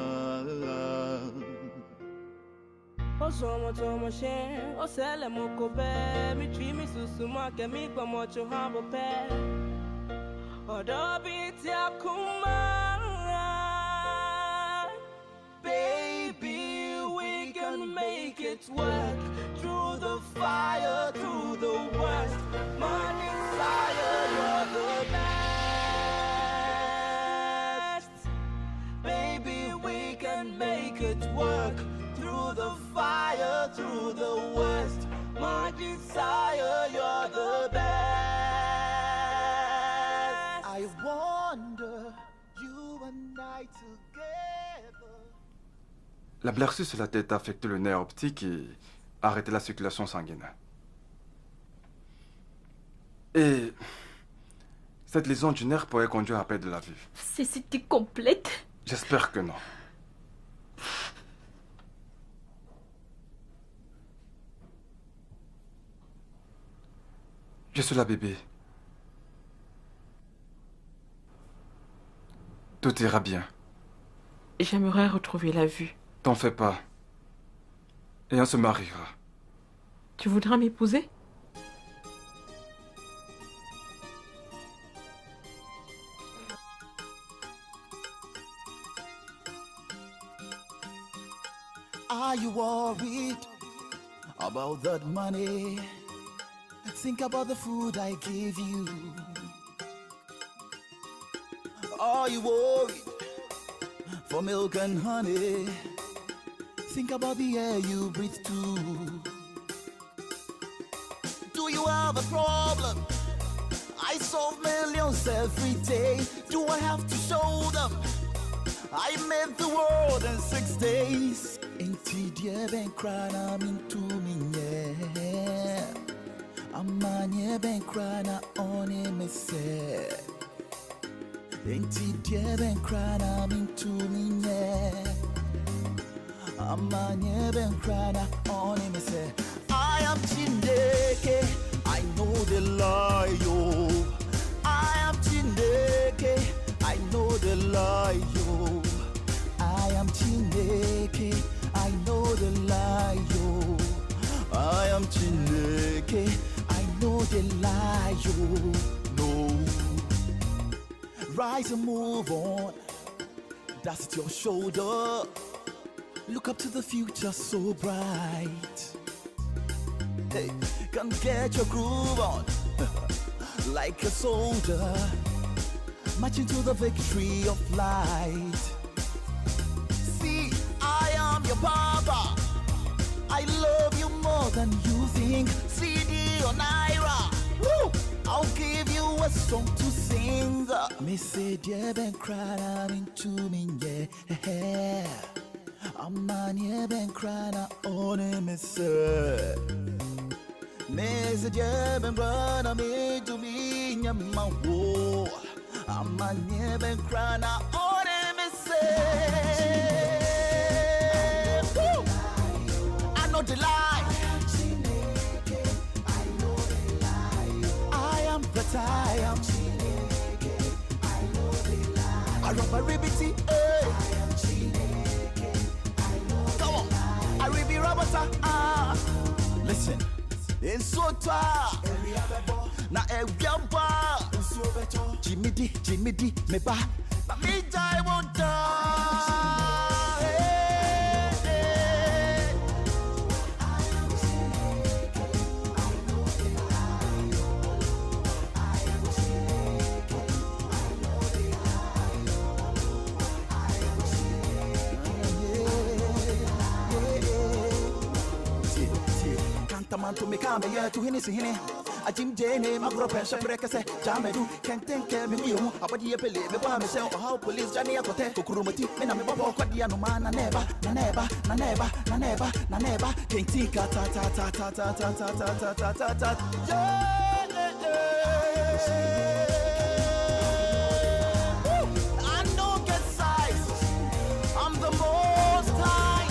Osomo tomo she, osele mokobe. Mi twi mi susuma ke mi kwa mocho habo pe. Odobi tia kuma. Baby, we can make it work. Through the fire, through the west. My desire, you're the best. Baby, we can make it work. Through the fire, through the west. My desire, you're the best. I wonder, you and I together. La blessure sur la tête a affecté le nerf optique et a arrêté la circulation sanguine. Et cette lésion du nerf pourrait conduire à perdre la vue. Cécité complète? J'espère que non. Je suis là, bébé. Tout ira bien. J'aimerais retrouver la vue. T'en fais pas. Et on se mariera. Tu voudras m'épouser? Are you worried about that money? Think about the food I gave you. Are you worried for milk and honey? Think about the air you breathe too. Do you have a problem? I solve millions every day. Do I have to show them? I made the world in 6 days. Ain't dear ben crying, I'm into me, yeah. I'm on your ben crying, on him, say. Ain't dear ben crying, I'm into me, yeah. I'm on your ben crying, on him, say. I am Chineke, I know the lie, yo. I am Chineke, I know the lie, yo. I am Chineke, I know the lie, yo. I am Chineke, I know the lie, yo. No. Rise and move on. Dust your shoulder. Look up to the future so bright. Hey, come get your groove on. Like a soldier, marching to the victory of light. See, I am your papa. I love you more than you think. CD or Naira, woo! I'll give you a song to sing. Me say, dear Ben crying, I'm into me, yeah. I'm on your Ben crying, on him, say. Me say, dear Ben brother, me to me, my war. I'm on your Ben crying, on him, say. Woo! I know the lie. I am that I am. I rub a ribbity, come on. I Listen, in Sota, na Ewiamba, Jimmy D, me ba, me die won't die. Man to me come here to hini sihini a Jim Jane magro pressure prekase jamedu can't think me you abadi pele me ba me say how police jani akote kukurumati me na me babo kwadia no man na never can't think ta I know get size I'm the most high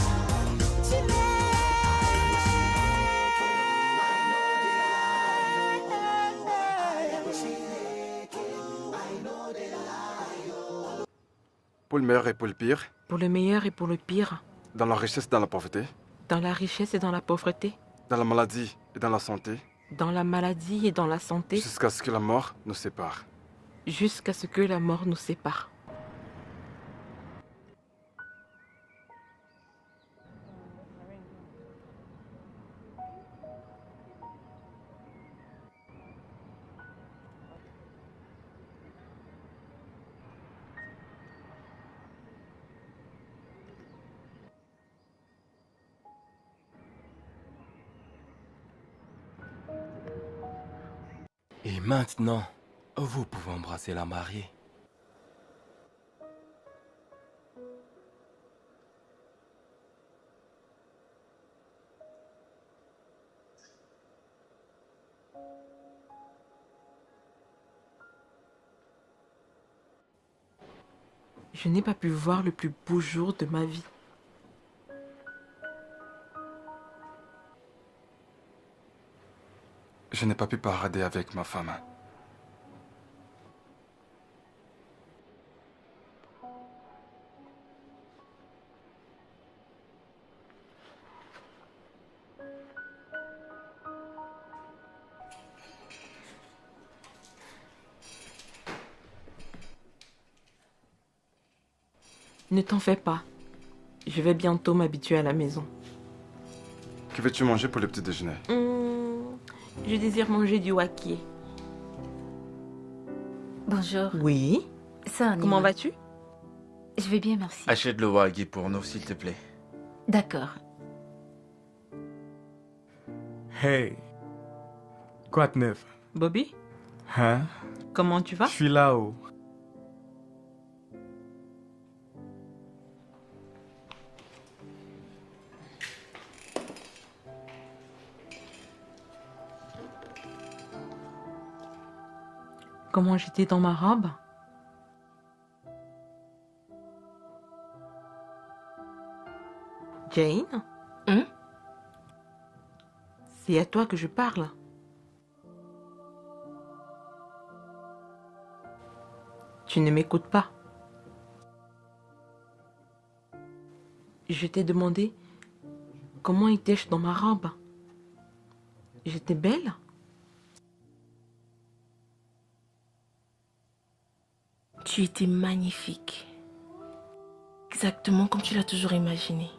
Pour le meilleur et pour le pire. Pour le meilleur et pour le pire. Dans la richesse et dans la pauvreté. Dans la richesse et dans la pauvreté. Dans la maladie et dans la santé. Dans la maladie et dans la santé. Jusqu'à ce que la mort nous sépare. Jusqu'à ce que la mort nous sépare. Et maintenant, vous pouvez embrasser la mariée. Je n'ai pas pu voir le plus beau jour de ma vie. Je n'ai pas pu parader avec ma femme. Ne t'en fais pas. Je vais bientôt m'habituer à la maison. Que veux-tu manger pour le petit déjeuner? Je désire manger du wakié. Bonjour. Oui. Ça, comment vas-tu? Je vais bien, merci. Achète le wagyu pour nous, s'il te plaît. D'accord. Hey. Quoi de neuf? Bobby? Hein? Comment tu vas? Je suis là-haut. Comment j'étais dans ma robe? Jane? C'est à toi que je parle. Tu ne m'écoutes pas. Je t'ai demandé comment étais-je dans ma robe. J'étais belle? Tu étais magnifique. Exactement comme tu l'as toujours imaginé.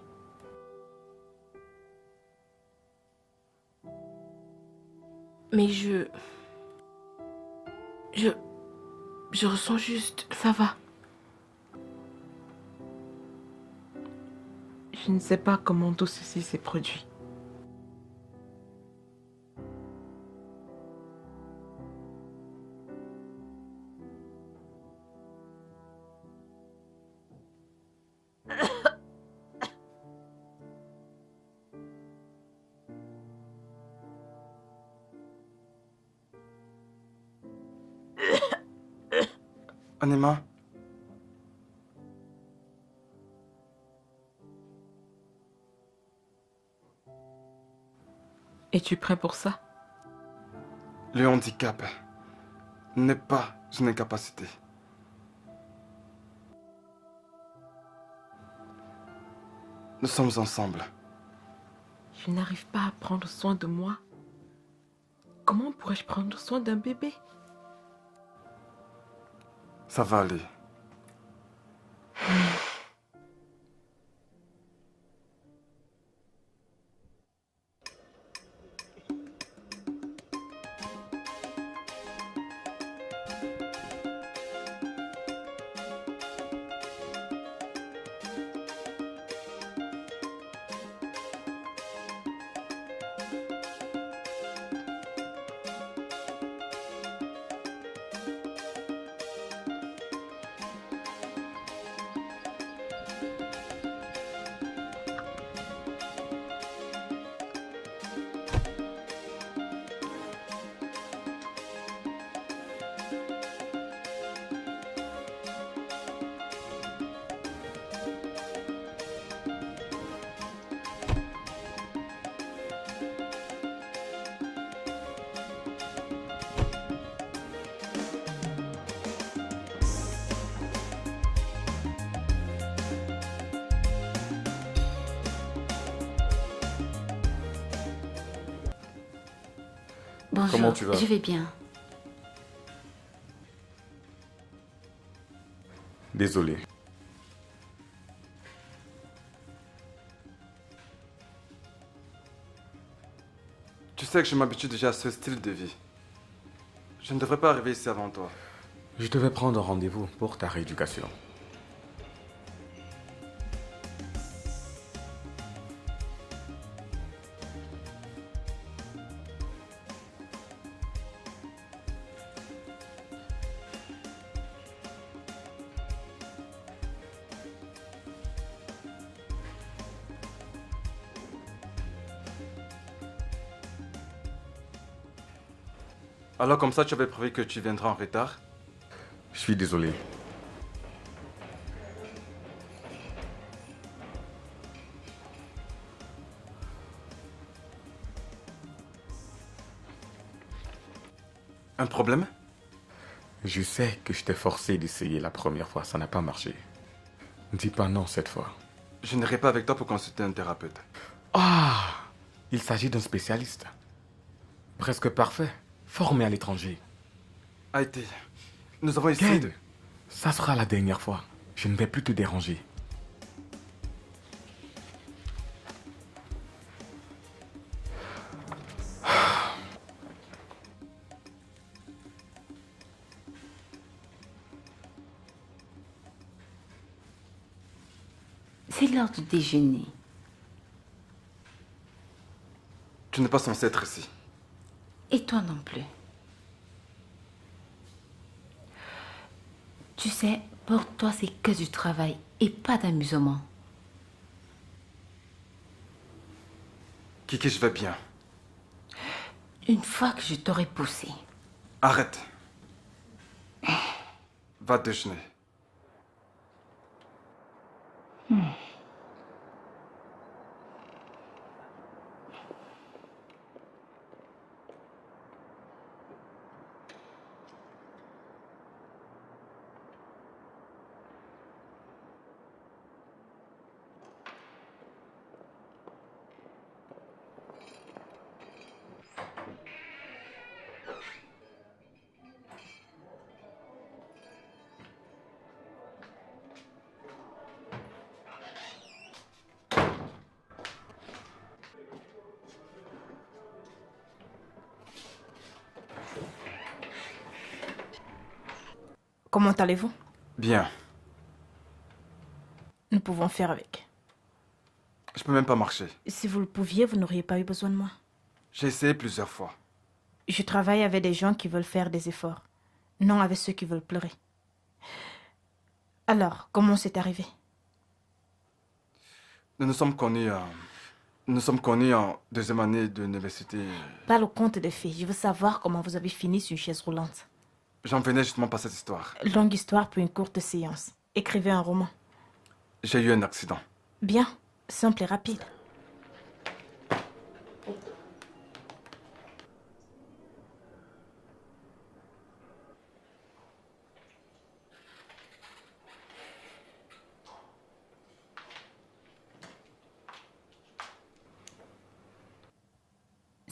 Mais je ressens juste... Ça va. Je ne sais pas comment tout ceci s'est produit. Anima? Es-tu prêt pour ça? Le handicap n'est pas une incapacité. Nous sommes ensemble. Je n'arrive pas à prendre soin de moi. Comment pourrais-je prendre soin d'un bébé? Ça va aller. Bonjour, Comment tu vas? Je vais bien. Désolé. Tu sais que je m'habitue déjà à ce style de vie. Je ne devrais pas arriver ici avant toi. Je devais prendre rendez-vous pour ta rééducation. Alors comme ça, tu avais prévu que tu viendras en retard? Je suis désolé. Un problème? Je sais que je t'ai forcé d'essayer la première fois, ça n'a pas marché. Dis pas non cette fois. Je n'irai pas avec toi pour consulter un thérapeute. Ah! Il s'agit d'un spécialiste. Presque parfait. Formé à l'étranger. Haïti, nous avons essayé de... Ça sera la dernière fois. Je ne vais plus te déranger. C'est l'heure du déjeuner. Tu n'es pas censé être ici. Et toi non plus. Tu sais, pour toi, c'est que du travail et pas d'amusement. Kiki, je vais bien. Une fois que je t'aurai poussé. Arrête. Va déjeuner. Comment allez-vous? Bien. Nous pouvons faire avec. Je peux même pas marcher. Si vous le pouviez, vous n'auriez pas eu besoin de moi. J'ai essayé plusieurs fois. Je travaille avec des gens qui veulent faire des efforts, non avec ceux qui veulent pleurer. Alors, comment c'est arrivé? Nous nous sommes connus en deuxième année d'université. Pas le compte des filles. Je veux savoir comment vous avez fini sur une chaise roulante. J'en venais justement par cette histoire. Longue histoire pour une courte séance. Écrivez un roman. J'ai eu un accident. Bien, simple et rapide.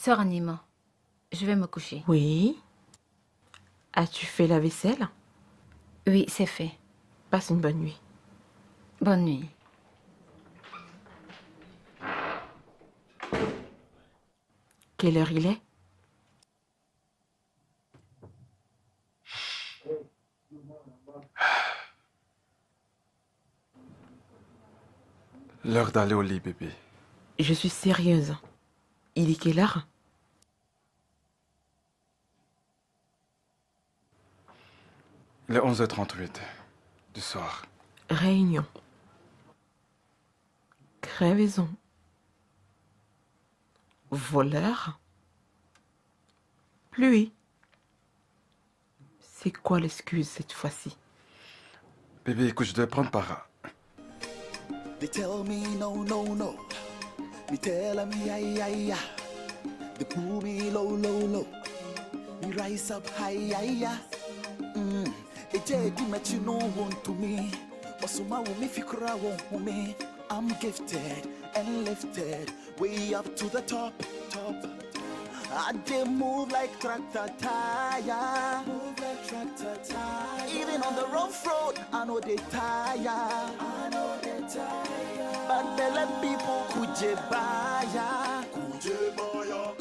Sœur Anima, je vais me coucher. Oui. As-tu fait la vaisselle? Oui, c'est fait. Passe une bonne nuit. Bonne nuit. Quelle heure il est? L'heure d'aller au lit, bébé. Je suis sérieuse. Il est quelle heure? Il est 11h38 du soir. Réunion. Crevaison. Voleur. Pluie. C'est quoi l'excuse cette fois-ci? Bébé, écoute, je dois prendre par... They tell me no, no, no. Me tell them yeah, yeah, yeah. They pull me low, low, low. Me rise up high, yeah, yeah. Ejedi met you no want to me. Osuma wo me fikra wo me. I'm gifted and lifted way up to the top, top. I did move like tractor tire. Move like tractor tire. Even on the rough road, I know they tire. I know they tire. But they let people kuje baya. Kuje baya.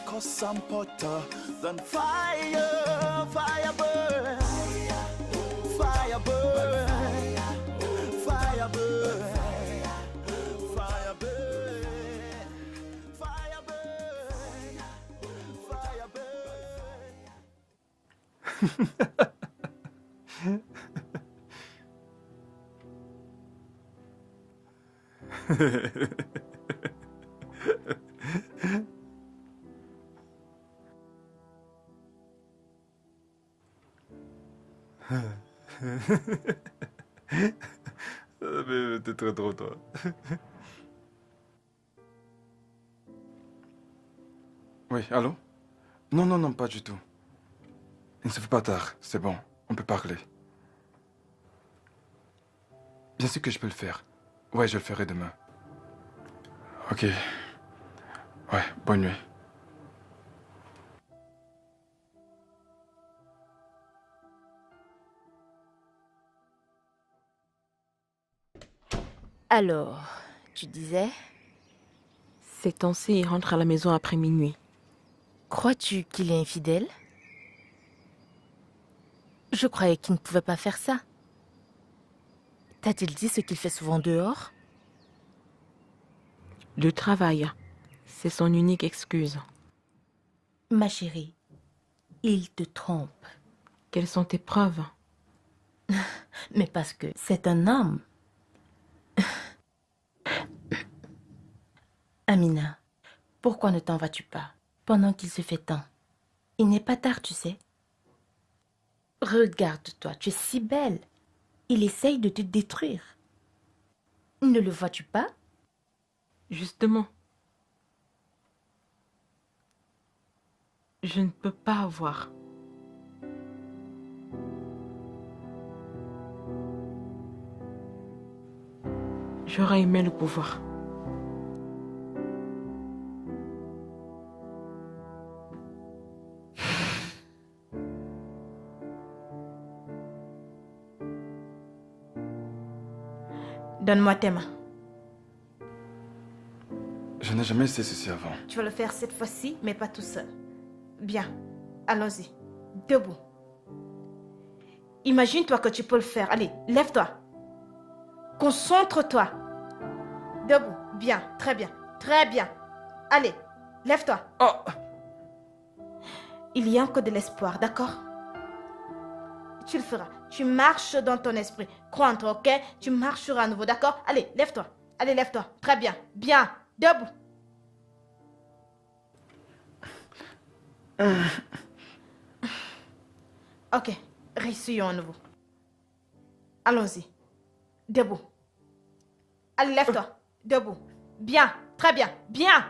Cause I'm hotter than fire. Fire burn. Fire burn. Fire burn. Fire burn. Fire burn. Fire T'es très drôle, toi. Oui, allô? Non, non, non, pas du tout. Il ne se fait pas tard, c'est bon, on peut parler. Bien sûr que je peux le faire. Ouais, je le ferai demain. Ok. Ouais, bonne nuit. Alors, tu disais? Ces temps-ci, il rentre à la maison après minuit. Crois-tu qu'il est infidèle? Je croyais qu'il ne pouvait pas faire ça. T'a-t-il dit ce qu'il fait souvent dehors? Le travail, c'est son unique excuse. Ma chérie, il te trompe. Quelles sont tes preuves? Mais parce que c'est un homme. Amina, pourquoi ne t'en vas-tu pas pendant qu'il se fait temps? Il n'est pas tard, tu sais. Regarde-toi, tu es si belle. Il essaye de te détruire. Ne le vois-tu pas? Justement. Je ne peux pas avoir. J'aurais aimé le pouvoir. Donne-moi tes mains. Je n'ai jamais essayé ceci avant. Tu vas le faire cette fois-ci, mais pas tout seul. Bien, allons-y. Debout. Imagine-toi que tu peux le faire. Allez, lève-toi. Concentre-toi. Debout. Bien, très bien. Très bien. Allez, lève-toi. Oh. Il y a encore de l'espoir, d'accord? Tu le feras. Tu marches dans ton esprit. Crois en toi, ok? Tu marcheras à nouveau, d'accord? Allez, lève-toi. Allez, lève-toi. Très bien. Bien. Debout. Ok. Réessuyons à nouveau. Allons-y. Debout. Allez, lève-toi. Debout. Bien. Très bien. Bien.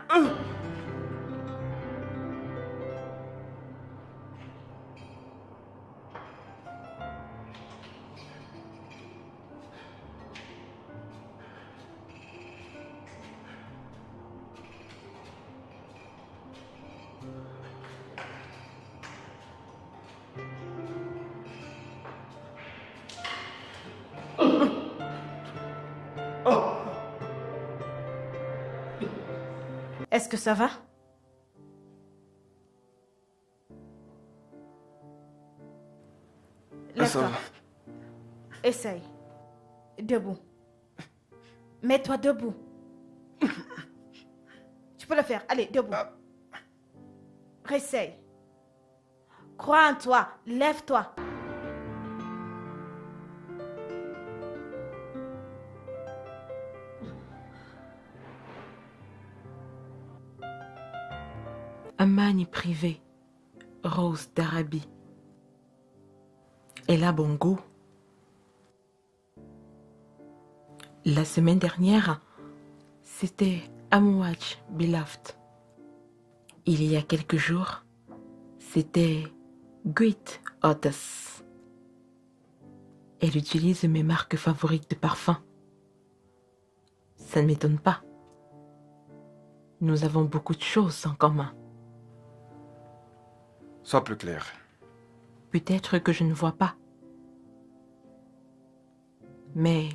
Est-ce que ça va? Ça Lève-toi. va. Essaye. Debout. Mets-toi debout. Tu peux le faire. Allez, debout. Réessaye. Crois en toi. Lève-toi. Amani privé, Rose d'Arabie. Elle a bon goût. La semaine dernière, c'était Amouach Beloved. Il y a quelques jours, c'était Great Otis. Elle utilise mes marques favorites de parfum. Ça ne m'étonne pas. Nous avons beaucoup de choses en commun. Sois plus clair. Peut-être que je ne vois pas. Mais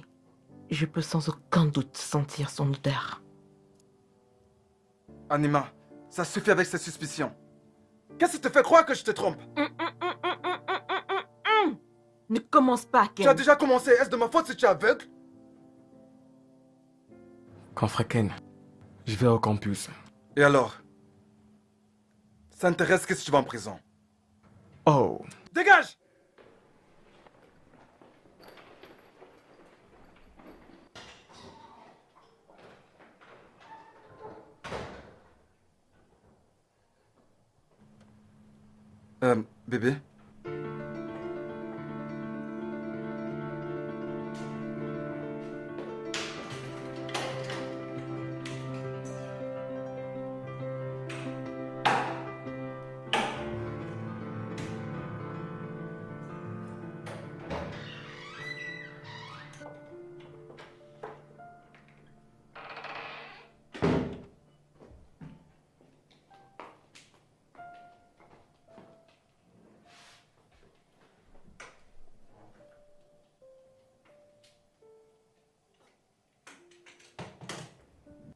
je peux sans aucun doute sentir son odeur. Anima, ça suffit avec ces suspicions. Qu'est-ce qui te fait croire que je te trompe? Ne commence pas, Ken. Tu as déjà commencé. Est-ce de ma faute si tu es aveugle? Confrère Ken, je vais au campus. Et alors? Ça intéresse que si tu vas en prison. Oh. Dégage! Bébé?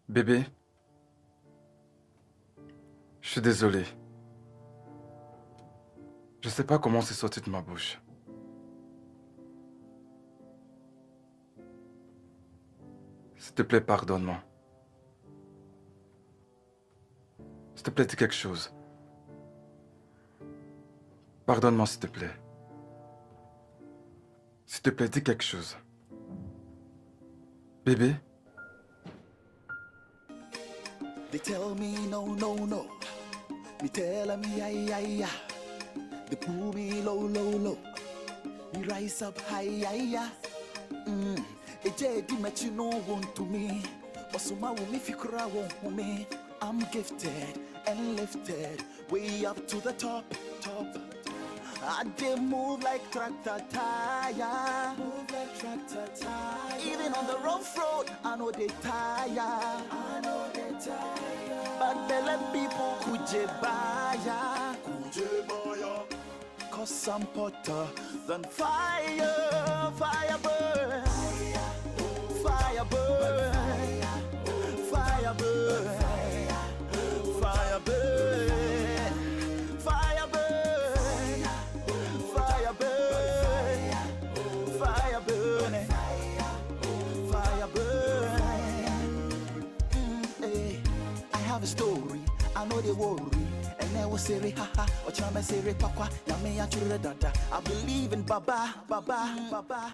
Bébé, je suis désolé. Je sais pas comment c'est sorti de ma bouche. S'il te plaît, pardonne-moi. S'il te plaît, dis quelque chose. Pardonne-moi, s'il te plaît. S'il te plaît, dis quelque chose. Bébé? They tell me no, no, no. Me tell me yeah, yeah, yeah. They pull me low, low, low. Me rise up high, yeah, yeah. A JD met you no one to me. Osuma will me fikra won't me. I'm gifted and lifted way up to the top, top. I did move like tractor tire. Move like tractor tire. Even on the rough road, I know they tire. I know they tire. But they let people kujebaya. Kujebaya. Cause I'm hotter than fire. Fire burn. Fire burn. Fire burn. Fire burn. Fire burn. Fire burn. Fire burn. Fire burn. I have a story, I know they worry. And I was say haha, or chama say papa, yame ya dada. I believe in Baba, Baba, Baba.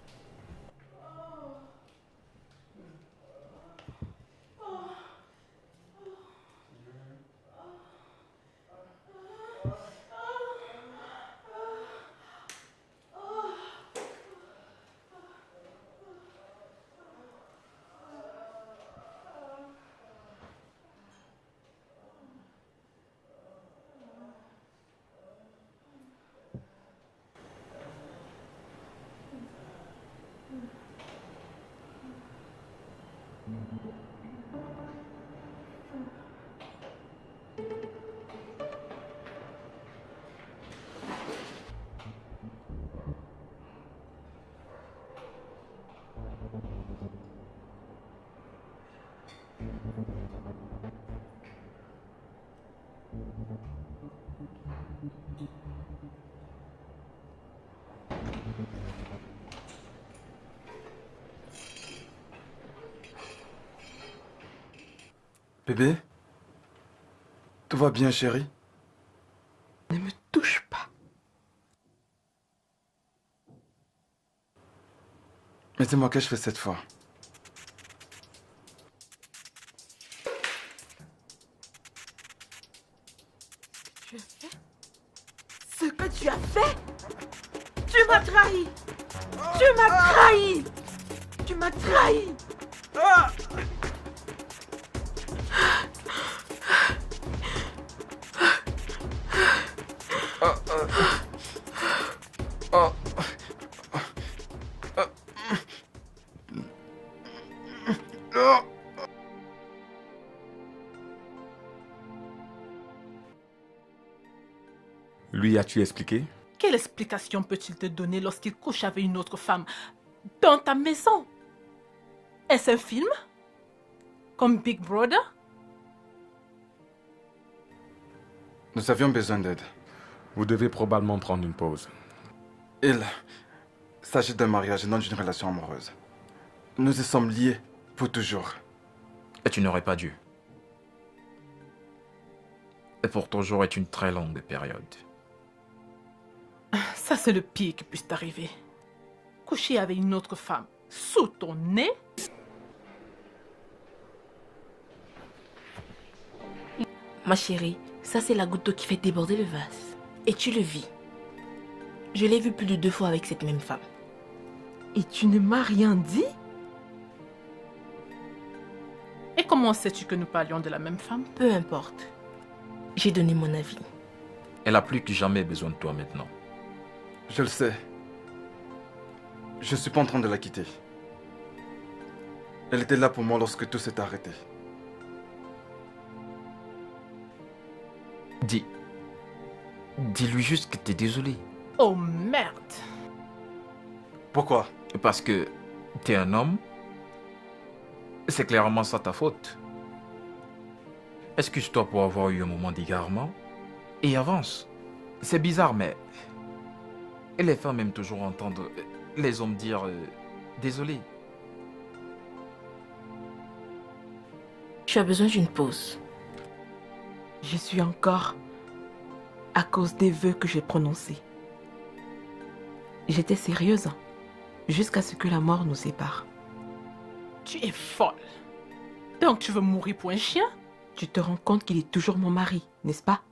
Bébé? Tout va bien, chérie? Ne me touche pas. Mais dis-moi, qu'ai-je fait cette fois? Tu as fait ce que tu as fait? Tu m'as trahi! Tu m'as trahi! Tu m'as trahi! Lui as-tu expliqué? Quelle explication peut-il te donner lorsqu'il couche avec une autre femme dans ta maison? Est-ce un film? Comme Big Brother? Nous avions besoin d'aide. Vous devez probablement prendre une pause. Il s'agit d'un mariage et non d'une relation amoureuse. Nous y sommes liés pour toujours. Et tu n'aurais pas dû. Et pour toujours est une très longue période. Ça, c'est le pire qui puisse t'arriver. Coucher avec une autre femme sous ton nez? Ma chérie, ça c'est la goutte d'eau qui fait déborder le vase. Et tu le vis. Je l'ai vu plus de 2 fois avec cette même femme. Et tu ne m'as rien dit? Et comment sais-tu que nous parlions de la même femme? Peu importe. J'ai donné mon avis. Elle a plus que jamais besoin de toi maintenant. Je le sais. Je ne suis pas en train de la quitter. Elle était là pour moi lorsque tout s'est arrêté. Dis-lui juste que t'es désolé. Oh merde! Pourquoi? Parce que t'es un homme. C'est clairement ça ta faute. Excuse-toi pour avoir eu un moment d'égarement et avance. C'est bizarre, mais les femmes aiment toujours entendre les hommes dire désolé. Tu as besoin d'une pause. Je suis encore à cause des vœux que j'ai prononcés. J'étais sérieuse jusqu'à ce que la mort nous sépare. Tu es folle. Donc tu veux mourir pour un chien? Tu te rends compte qu'il est toujours mon mari, n'est-ce pas?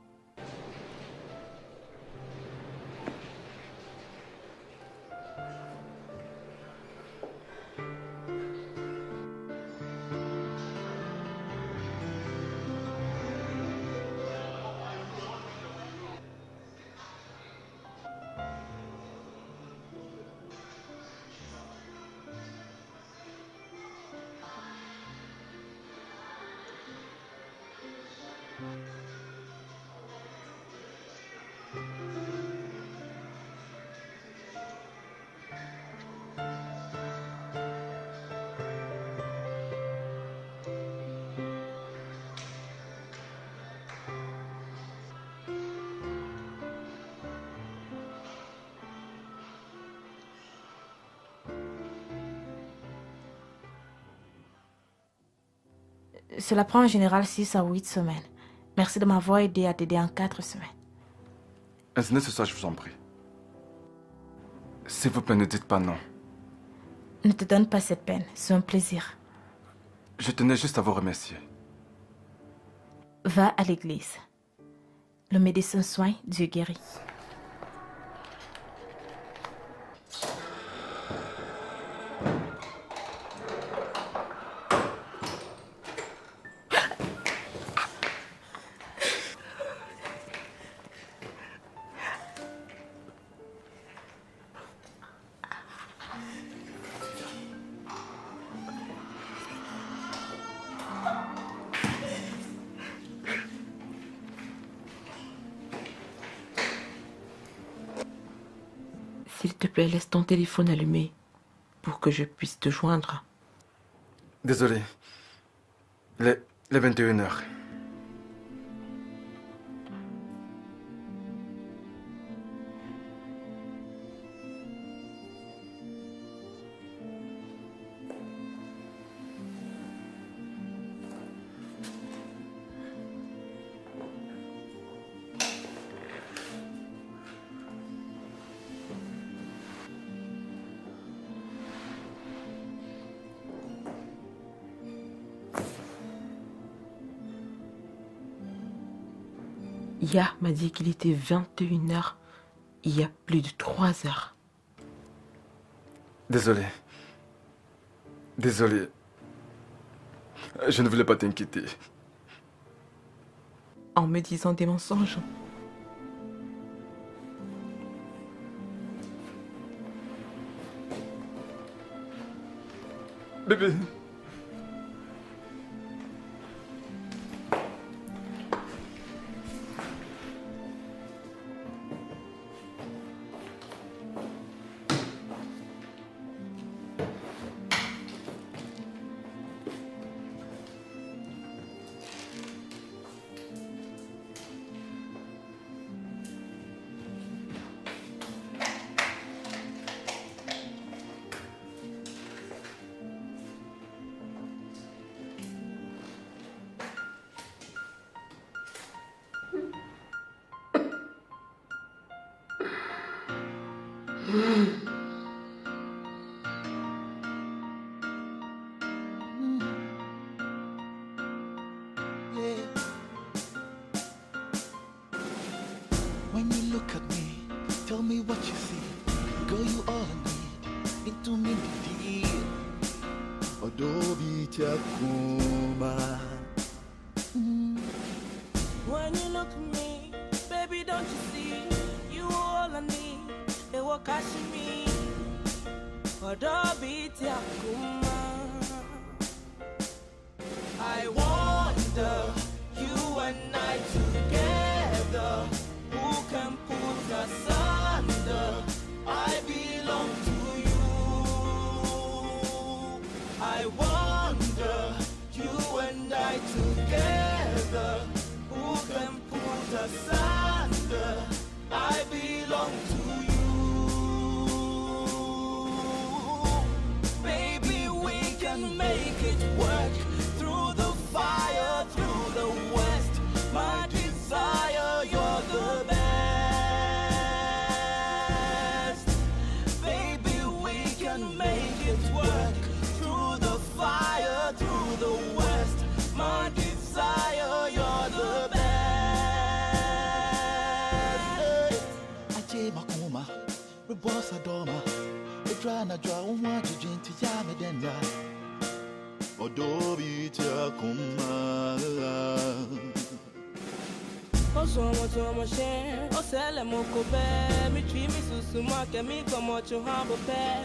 Cela prend en général 6 à 8 semaines. Merci de m'avoir aidé à t'aider en 4 semaines. Ainsi n'est ce soir, je vous en prie. S'il vous plaît, ne dites pas non. Ne te donne pas cette peine, c'est un plaisir. Je tenais juste à vous remercier. Va à l'église. Le médecin soigne, Dieu guérit. S'il te plaît, laisse ton téléphone allumé pour que je puisse te joindre. Désolé. Les 21h. Ya m'a dit qu'il était 21h il y a plus de 3 heures. Désolé. Désolé. Je ne voulais pas t'inquiéter. En me disant des mensonges. Bébé. When you look at me, tell me what you see. Girl, you all I need. Into me deep. Adobe Takuma. When you look at me, baby, don't you see? You all I need. They will catch me. Adobe Takuma. I wonder, you and I together, who can put us under? I belong to you. I wonder, you and I together, who can put us under? I belong to you. Baby, we can make it work. Through the fire, through the west, my desire, you're the best. Baby, we can make it work. Through the fire, through the west, my desire, you're the best. Aje makuma, rebosa doma. Edrana dra unwa jujinti ya medenya. Adobe Takuma. Osomo tomo shen, osele moko be, mi tri mi susu make mi komo cho hambo pe.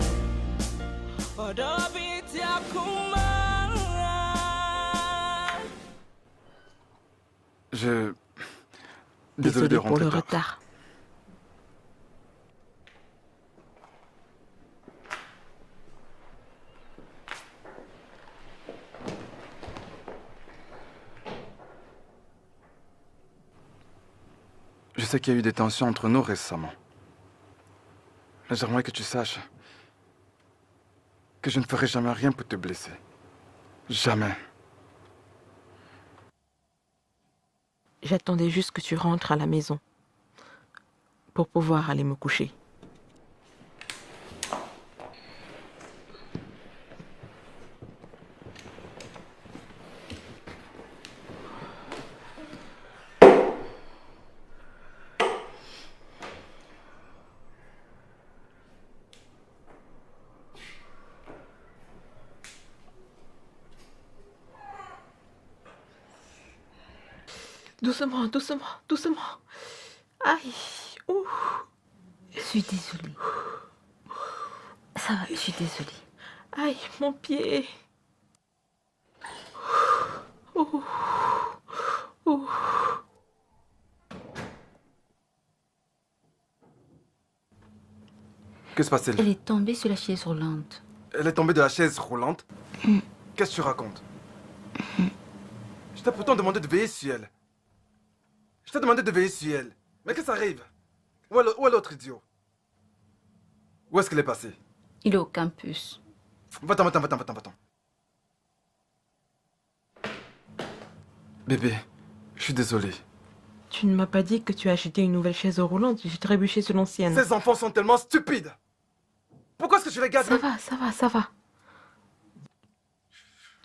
Adobe Takuma. Désolé de pour le rentrer tard. retard. Je sais qu'il y a eu des tensions entre nous récemment. Mais j'aimerais que tu saches que je ne ferai jamais rien pour te blesser. Jamais. J'attendais juste que tu rentres à la maison pour pouvoir aller me coucher. Doucement, doucement, doucement. Aïe, ouh. Je suis désolée. Ça va, je suis désolée. Aïe, mon pied. Ouh. Ouh. Que se passe-t-il? Elle est tombée sur la chaise roulante. Elle est tombée de la chaise roulante? Qu'est-ce que tu racontes? Je t'ai pourtant demandé de veiller sur elle. Je t'ai demandé de veiller sur elle. Mais qu'est-ce qui arrive? Où est l'autre idiot? Où est-ce qu'elle est passée? Il est au campus. Va-t'en, va-t'en, va-t'en, va-t'en, va-t'en. Bébé, je suis désolé. Tu ne m'as pas dit que tu as acheté une nouvelle chaise roulante. J'ai trébuché sur l'ancienne. Ces enfants sont tellement stupides. Pourquoi est-ce que je les garde? Ça va, ça va, ça va.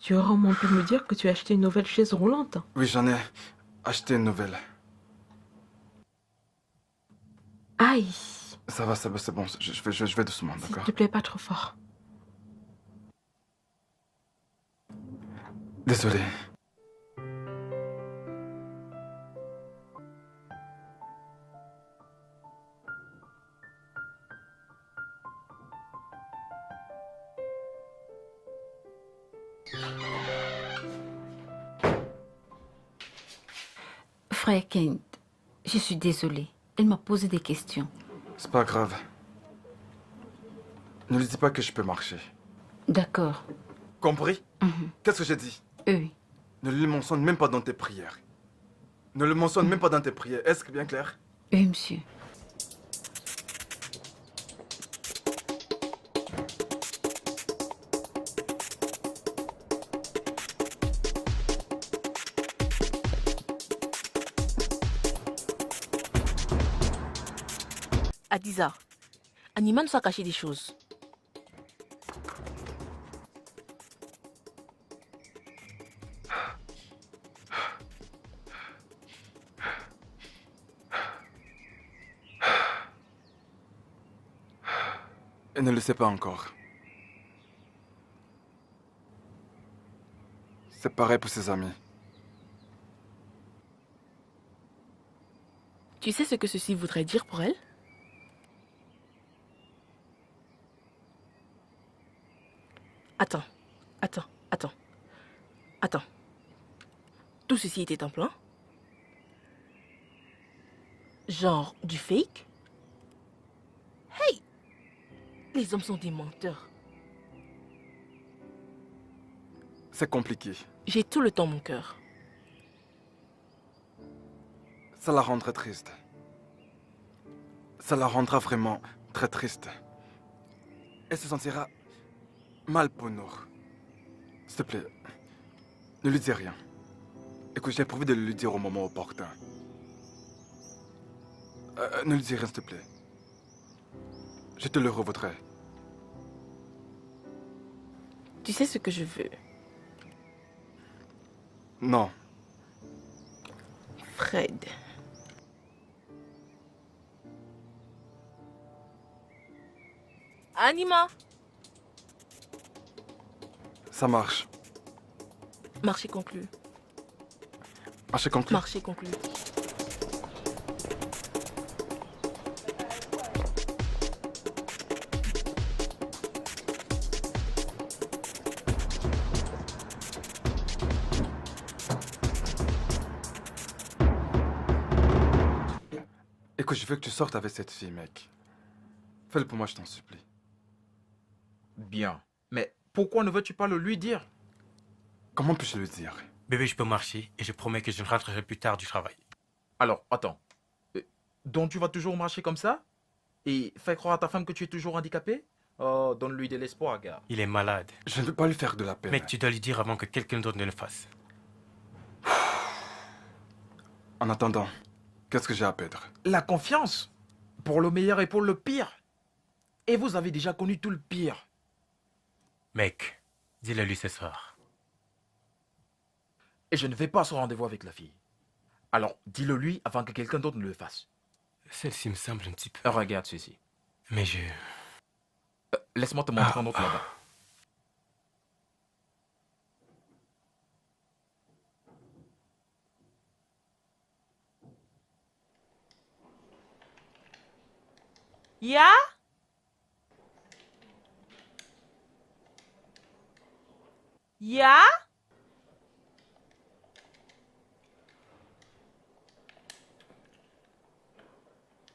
Tu aurais au moins pu me dire que tu as acheté une nouvelle chaise roulante. Oui, j'en ai acheté une nouvelle. Aïe. Ça va, c'est bon. Je vais doucement, S'il d'accord? te plaît, pas trop fort. Désolé. Frère Kent, je suis désolée. Elle m'a posé des questions. C'est pas grave. Ne lui dis pas que je peux marcher. D'accord. Compris? Qu'est-ce que j'ai dit? Oui. Ne le mentionne même pas dans tes prières. Ne le mentionne même pas dans tes prières. Est-ce que bien clair? Oui, monsieur. Adiza, Anima nous a caché des choses. Elle ne le sait pas encore. C'est pareil pour ses amis. Tu sais ce que ceci voudrait dire pour elle? Attends. Tout ceci était un plan? Genre du fake? Hey! Les hommes sont des menteurs. C'est compliqué. J'ai tout le temps mon cœur. Ça la rendrait triste. Ça la rendra vraiment très triste. Elle se sentira mal pour nous. S'il te plaît, ne lui dis rien. Écoute, j'ai prévu de le lui dire au moment opportun. Ne lui dis rien, s'il te plaît. Je te le revaudrai. Tu sais ce que je veux? Non. Fred. Anima. Ça marche. Marché conclu. Marché conclu. Marché conclu. Écoute, je veux que tu sortes avec cette fille, mec. Fais-le pour moi, je t'en supplie. Bien. Mais pourquoi ne veux-tu pas le lui dire? Comment puis-je le dire? Bébé, je peux marcher et je promets que je ne rentrerai plus tard du travail. Alors, attends. Donc tu vas toujours marcher comme ça? Et faire croire à ta femme que tu es toujours handicapé? Oh, donne-lui de l'espoir, gars. Il est malade. Je ne veux pas lui faire de la peine. Mec, tu dois lui dire avant que quelqu'un d'autre ne le fasse. En attendant, qu'est-ce que j'ai à perdre? La confiance. Pour le meilleur et pour le pire. Et vous avez déjà connu tout le pire. Mec, dis-le lui ce soir. Et je ne vais pas à ce rendez-vous avec la fille. Alors, dis-le lui avant que quelqu'un d'autre ne le fasse. Celle-ci me semble un petit peu... Regarde ceci. Mais je... Laisse-moi te montrer un autre là-bas. Ya? Ya?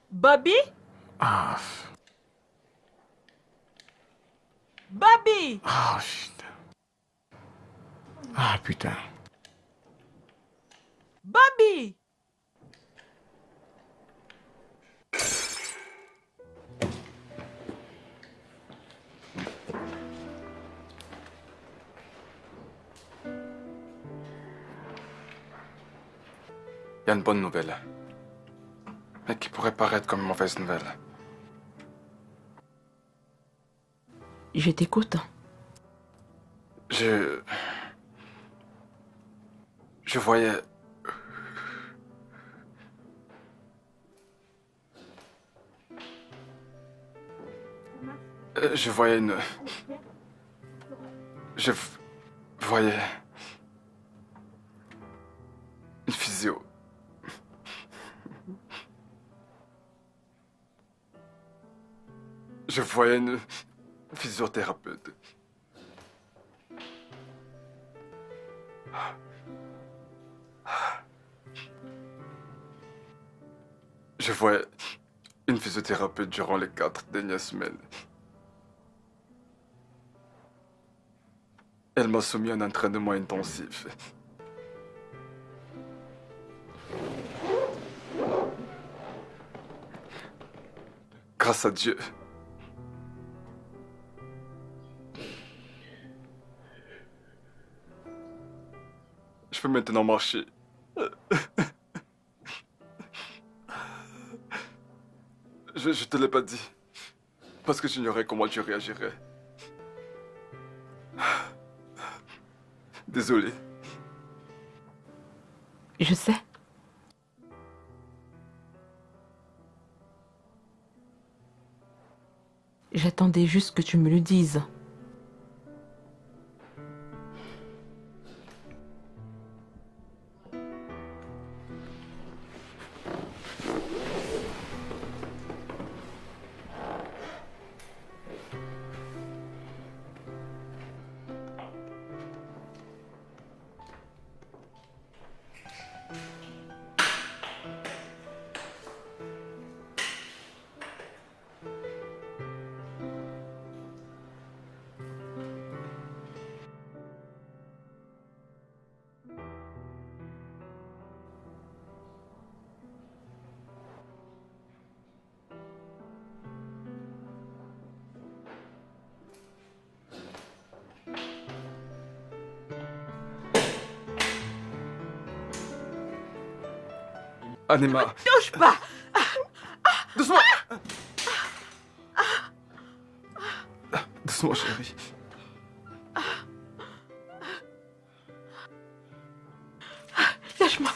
Bobby? Ah. Bobby! Ah, shit. Ah, putain. Bobby! Il y a une bonne nouvelle. Mais qui pourrait paraître comme une mauvaise nouvelle. Je t'écoute. Je voyais... Je voyais une... Je voyais... Une physio. Je voyais une physiothérapeute. Je voyais une physiothérapeute durant les 4 dernières semaines. Elle m'a soumis à un entraînement intensif. Grâce à Dieu. Je peux maintenant marcher. Je te l'ai pas dit. Parce que j'ignorais comment tu réagirais. Désolé. Je sais. J'attendais juste que tu me le dises. Anima. Touche pas! Doucement! Doucement, chérie. Lâche-moi.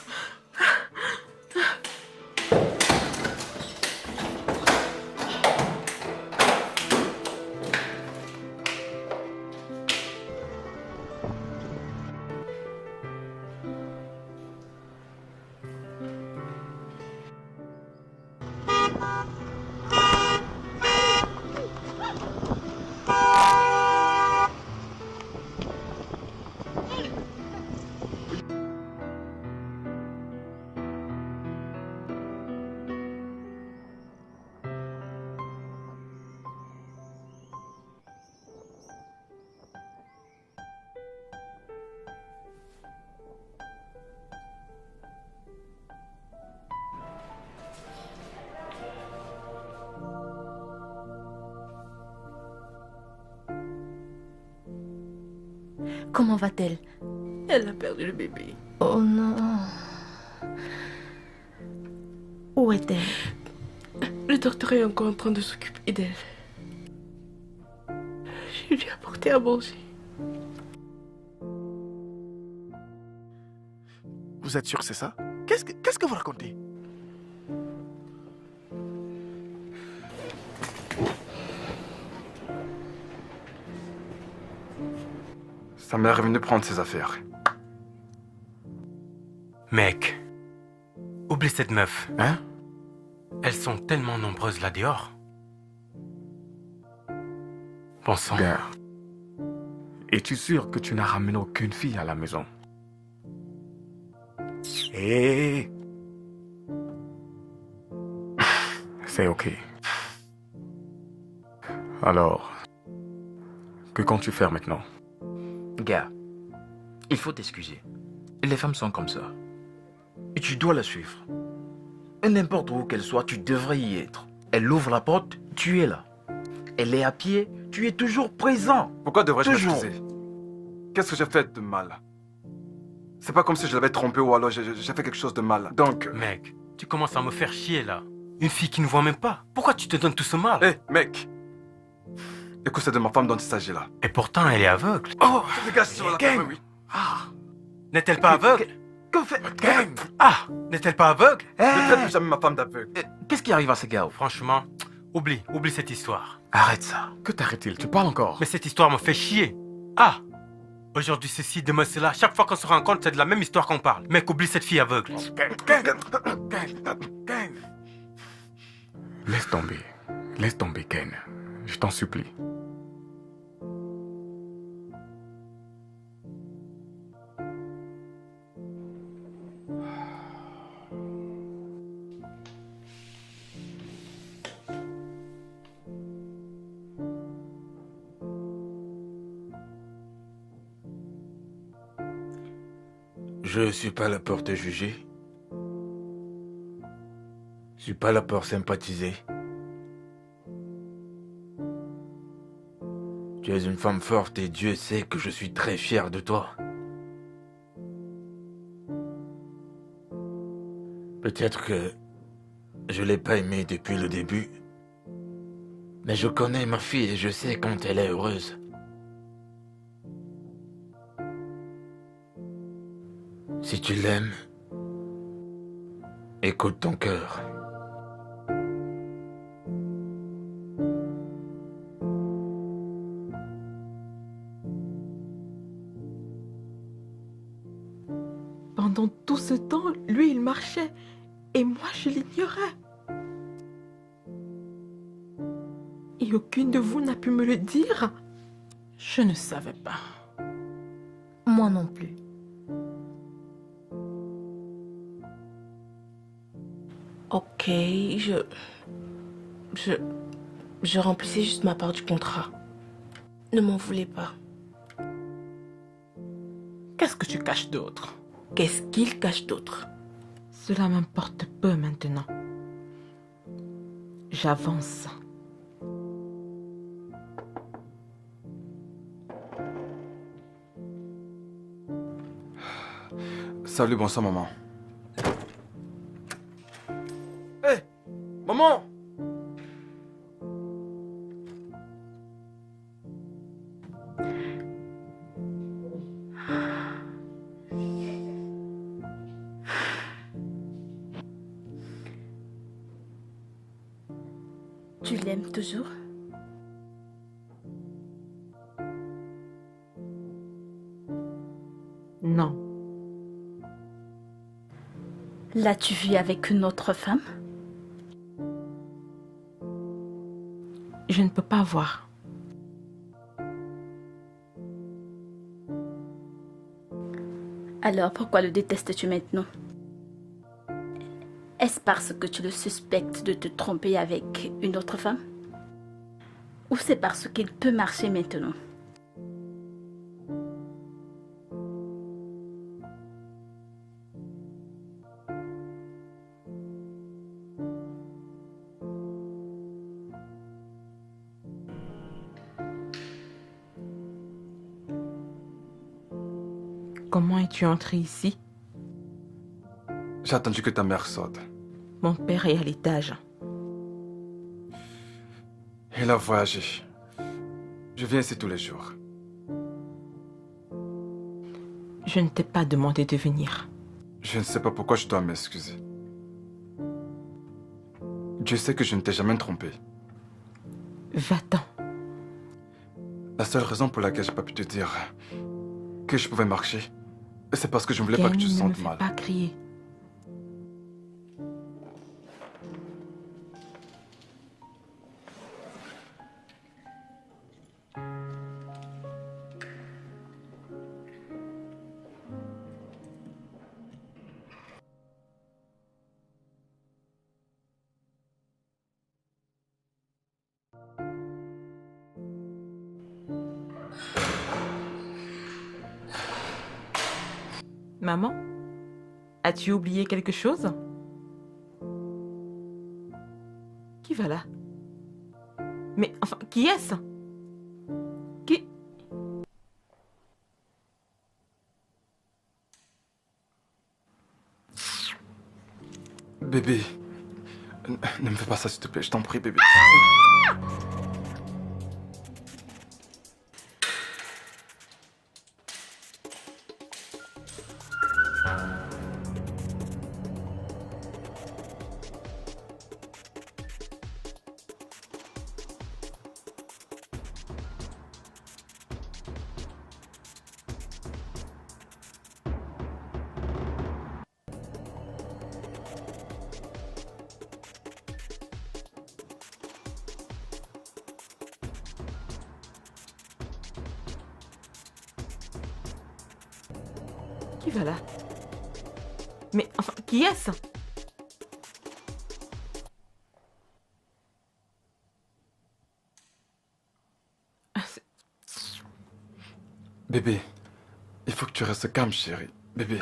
Comment va-t-elle? Elle a perdu le bébé. Oh non. Où est-elle? Le docteur est encore en train de s'occuper d'elle. Je lui ai apporté à manger. Vous êtes sûr que c'est ça? Qu'est-ce que vous racontez? Sa mère est venue prendre ses affaires. Mec, oublie cette meuf. Hein? Elles sont tellement nombreuses là dehors. Bon sang. Gars, es-tu sûr que tu n'as ramené aucune fille à la maison? Hé! C'est ok. Alors, que comptes-tu faire maintenant? Gars, il faut t'excuser. Les femmes sont comme ça. Et tu dois la suivre. Et n'importe où qu'elle soit, tu devrais y être. Elle ouvre la porte, tu es là. Elle est à pied, tu es toujours présent. Pourquoi devrais-je Toujours. m'excuser? Qu'est-ce que j'ai fait de mal? C'est pas comme si je l'avais trompé ou alors j'ai fait quelque chose de mal. Donc... Mec, tu commences à me faire chier là. Une fille qui ne voit même pas. Pourquoi tu te donnes tout ce mal? Hé, mec! Écoute, c'est de ma femme dont il s'agit là. Et pourtant, elle est aveugle. Oh! Dégage sur la Gang. table, oui. Ah! N'est-elle pas aveugle? Que fait... Ah! N'est-elle pas aveugle? Ne traite jamais ma femme d'aveugle. Qu'est-ce qui arrive à ce gars? Franchement, Oublie cette histoire. Arrête ça. Que t'arrête-t-il? Tu parles encore? Mais cette histoire me fait chier. Ah! Aujourd'hui ceci, demain cela. Chaque fois qu'on se rencontre, c'est de la même histoire qu'on parle. Mec, oublie cette fille aveugle. Ken. Laisse tomber, Ken. Je t'en supplie. Je suis pas là pour te juger. Je suis pas là pour sympathiser. Tu es une femme forte et Dieu sait que je suis très fier de toi. Peut-être que je l'ai pas aimée depuis le début, mais je connais ma fille et je sais quand elle est heureuse. Si tu l'aimes, écoute ton cœur. Pendant tout ce temps, lui, il marchait et moi, je l'ignorais. Et aucune de vous n'a pu me le dire. Je ne savais pas. Moi non plus. Ok, je remplissais juste ma part du contrat. Ne m'en voulez pas. Qu'est-ce que tu caches d'autre? Qu'est-ce qu'il cache d'autre? Cela m'importe peu maintenant. J'avance. Salut, bonsoir maman. Hé, maman! Tu l'aimes toujours? Non. L'as-tu vu avec une autre femme? Je ne peux pas voir. Alors pourquoi le détestes-tu maintenant? Est-ce parce que tu le suspectes de te tromper avec une autre femme? Ou c'est parce qu'il peut marcher maintenant? Comment es-tu entré ici? J'ai attendu que ta mère sorte. Mon père est à l'étage. Il a voyagé. Je viens ici tous les jours. Je ne t'ai pas demandé de venir. Je ne sais pas pourquoi je dois m'excuser. Dieu sait que je ne t'ai jamais trompé. Va-t'en. La seule raison pour laquelle j'ai pas pu te dire que je pouvais marcher, c'est parce que je ne voulais pas que tu te Ne me sentes fais mal. pas crier. Maman, as-tu oublié quelque chose? Qui va là? Mais enfin, qui est-ce? Qui? Bébé, ne me fais pas ça s'il te plaît, je t'en prie bébé. Qui va là? Mais enfin, qui est-ce? Bébé, il faut que tu restes calme, chérie. Bébé.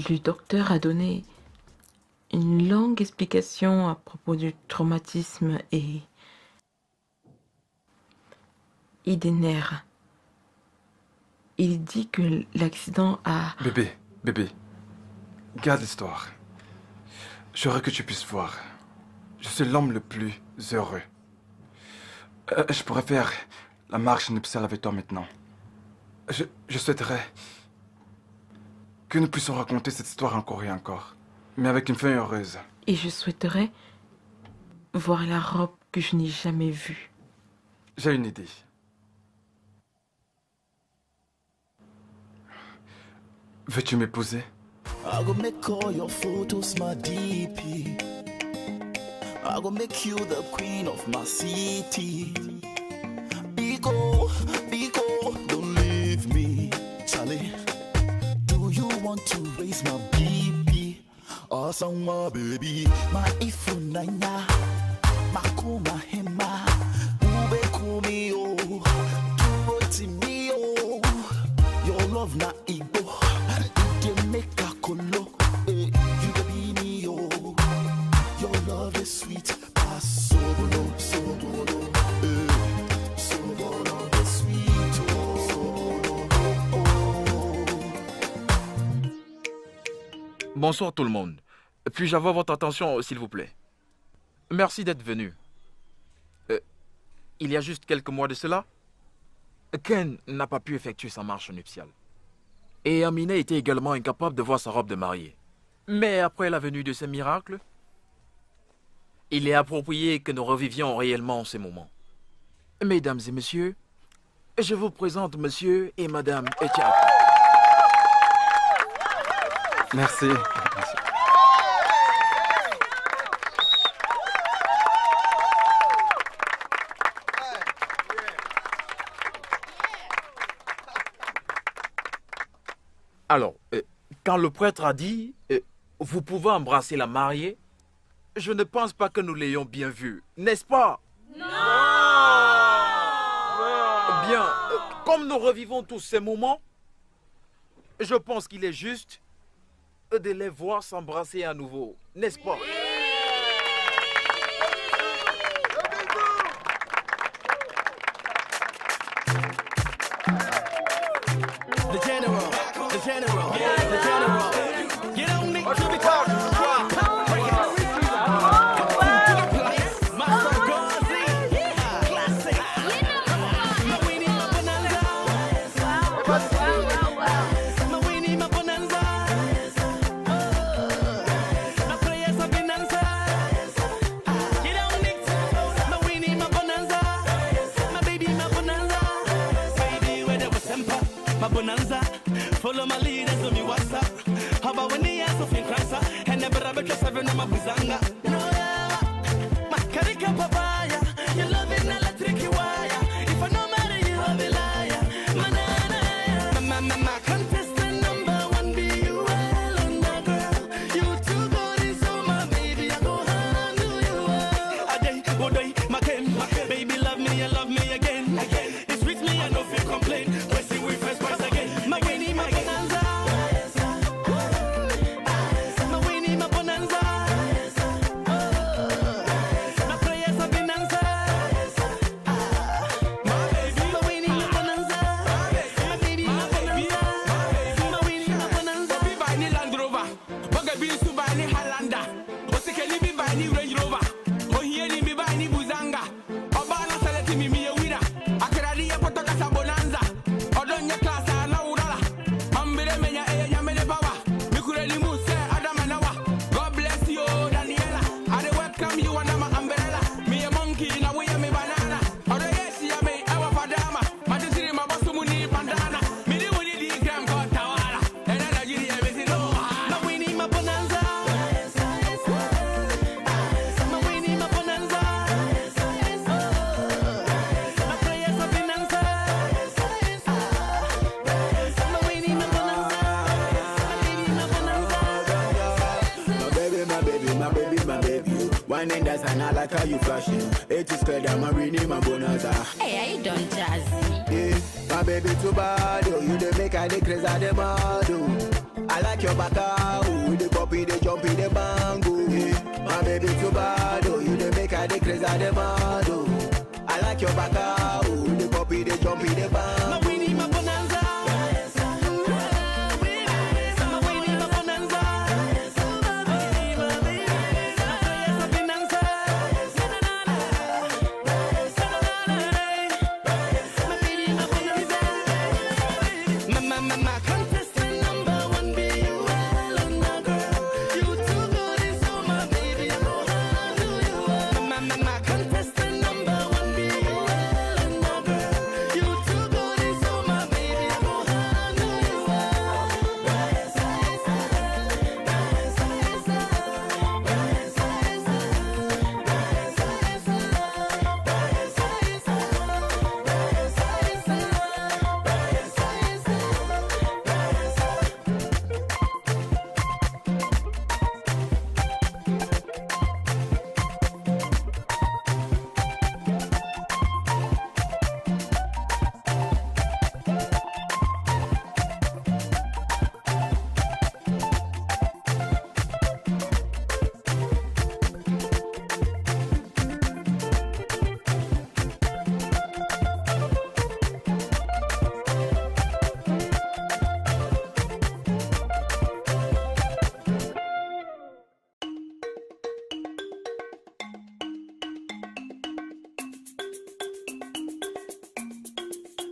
Le docteur a donné une longue explication à propos du traumatisme et des nerfs. Il dit que l'accident a... Bébé, garde l'histoire. J'aimerais que tu puisses voir. Je suis l'homme le plus heureux. Je pourrais faire la marche nuptiale avec toi maintenant. Je souhaiterais que nous puissions raconter cette histoire encore et encore, mais avec une fin heureuse. Et je souhaiterais voir la robe que je n'ai jamais vue. J'ai une idée. Veux-tu m'épouser? I go make all your photos my DP. I go make you the queen of my city. Biko, don't leave me, Charlie. Do you want to raise my BP? Or someone, baby, my ifunanya, makuma hema, ube kumio, turoti mio. Your love na igbo. Your love is sweet, sobolo, sobolo, sweet, Bonsoir tout le monde. Puis-je avoir votre attention, s'il vous plaît? Merci d'être venu. Il y a juste quelques mois de cela, Ken n'a pas pu effectuer sa marche nuptiale. Et Amina était également incapable de voir sa robe de mariée. Mais après la venue de ces miracles, il est approprié que nous revivions réellement ces moments. Mesdames et messieurs, je vous présente monsieur et madame Etiak. Merci. Alors, quand le prêtre a dit « Vous pouvez embrasser la mariée », je ne pense pas que nous l'ayons bien vu, n'est-ce pas? Non! Bien, comme nous revivons tous ces moments, je pense qu'il est juste de les voir s'embrasser à nouveau, n'est-ce pas? The general, you don't need to be taught. Follow my lead and me what's up. How about when they ask of cancer and never have a just having my buzanga? No, my carika papaya, you love it, electric wire. If I know matter, you love a liar. My contestant number one, be you well on the girl. You too good is so my baby, I go handle you well. A day, oh day, my ken, baby love me again. It's with me, I don't feel complain. We see we first price again. My Winnie, my bonanza. My Winnie, my bonanza. my baby. One in that's and I like how you flashing. It is clear that my rename my bonanza. Hey, I don't jazzy. Yeah, my baby too bad, oh. You the make I the crazy the mad, oh. I like your back, oh. The puppy, the jumpy, the bango. Yeah, my baby too bad, oh. You the make I the crazy the mad, oh. I like your back, oh. The puppy, the jumpy, the bango. My Winnie, my bonanza.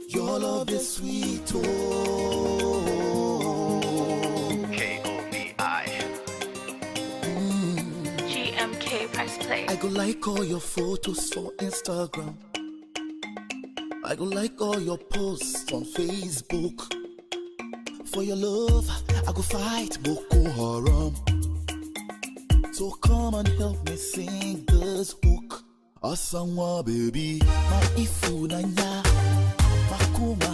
Your love is sweet, oh. K-O-B-I. GMK, press play. I go like all your photos for Instagram. I go like all your posts on Facebook. For your love, I go fight Boko Haram. So come and help me sing this hook. Asanwa baby, ma ifunanya. Makuma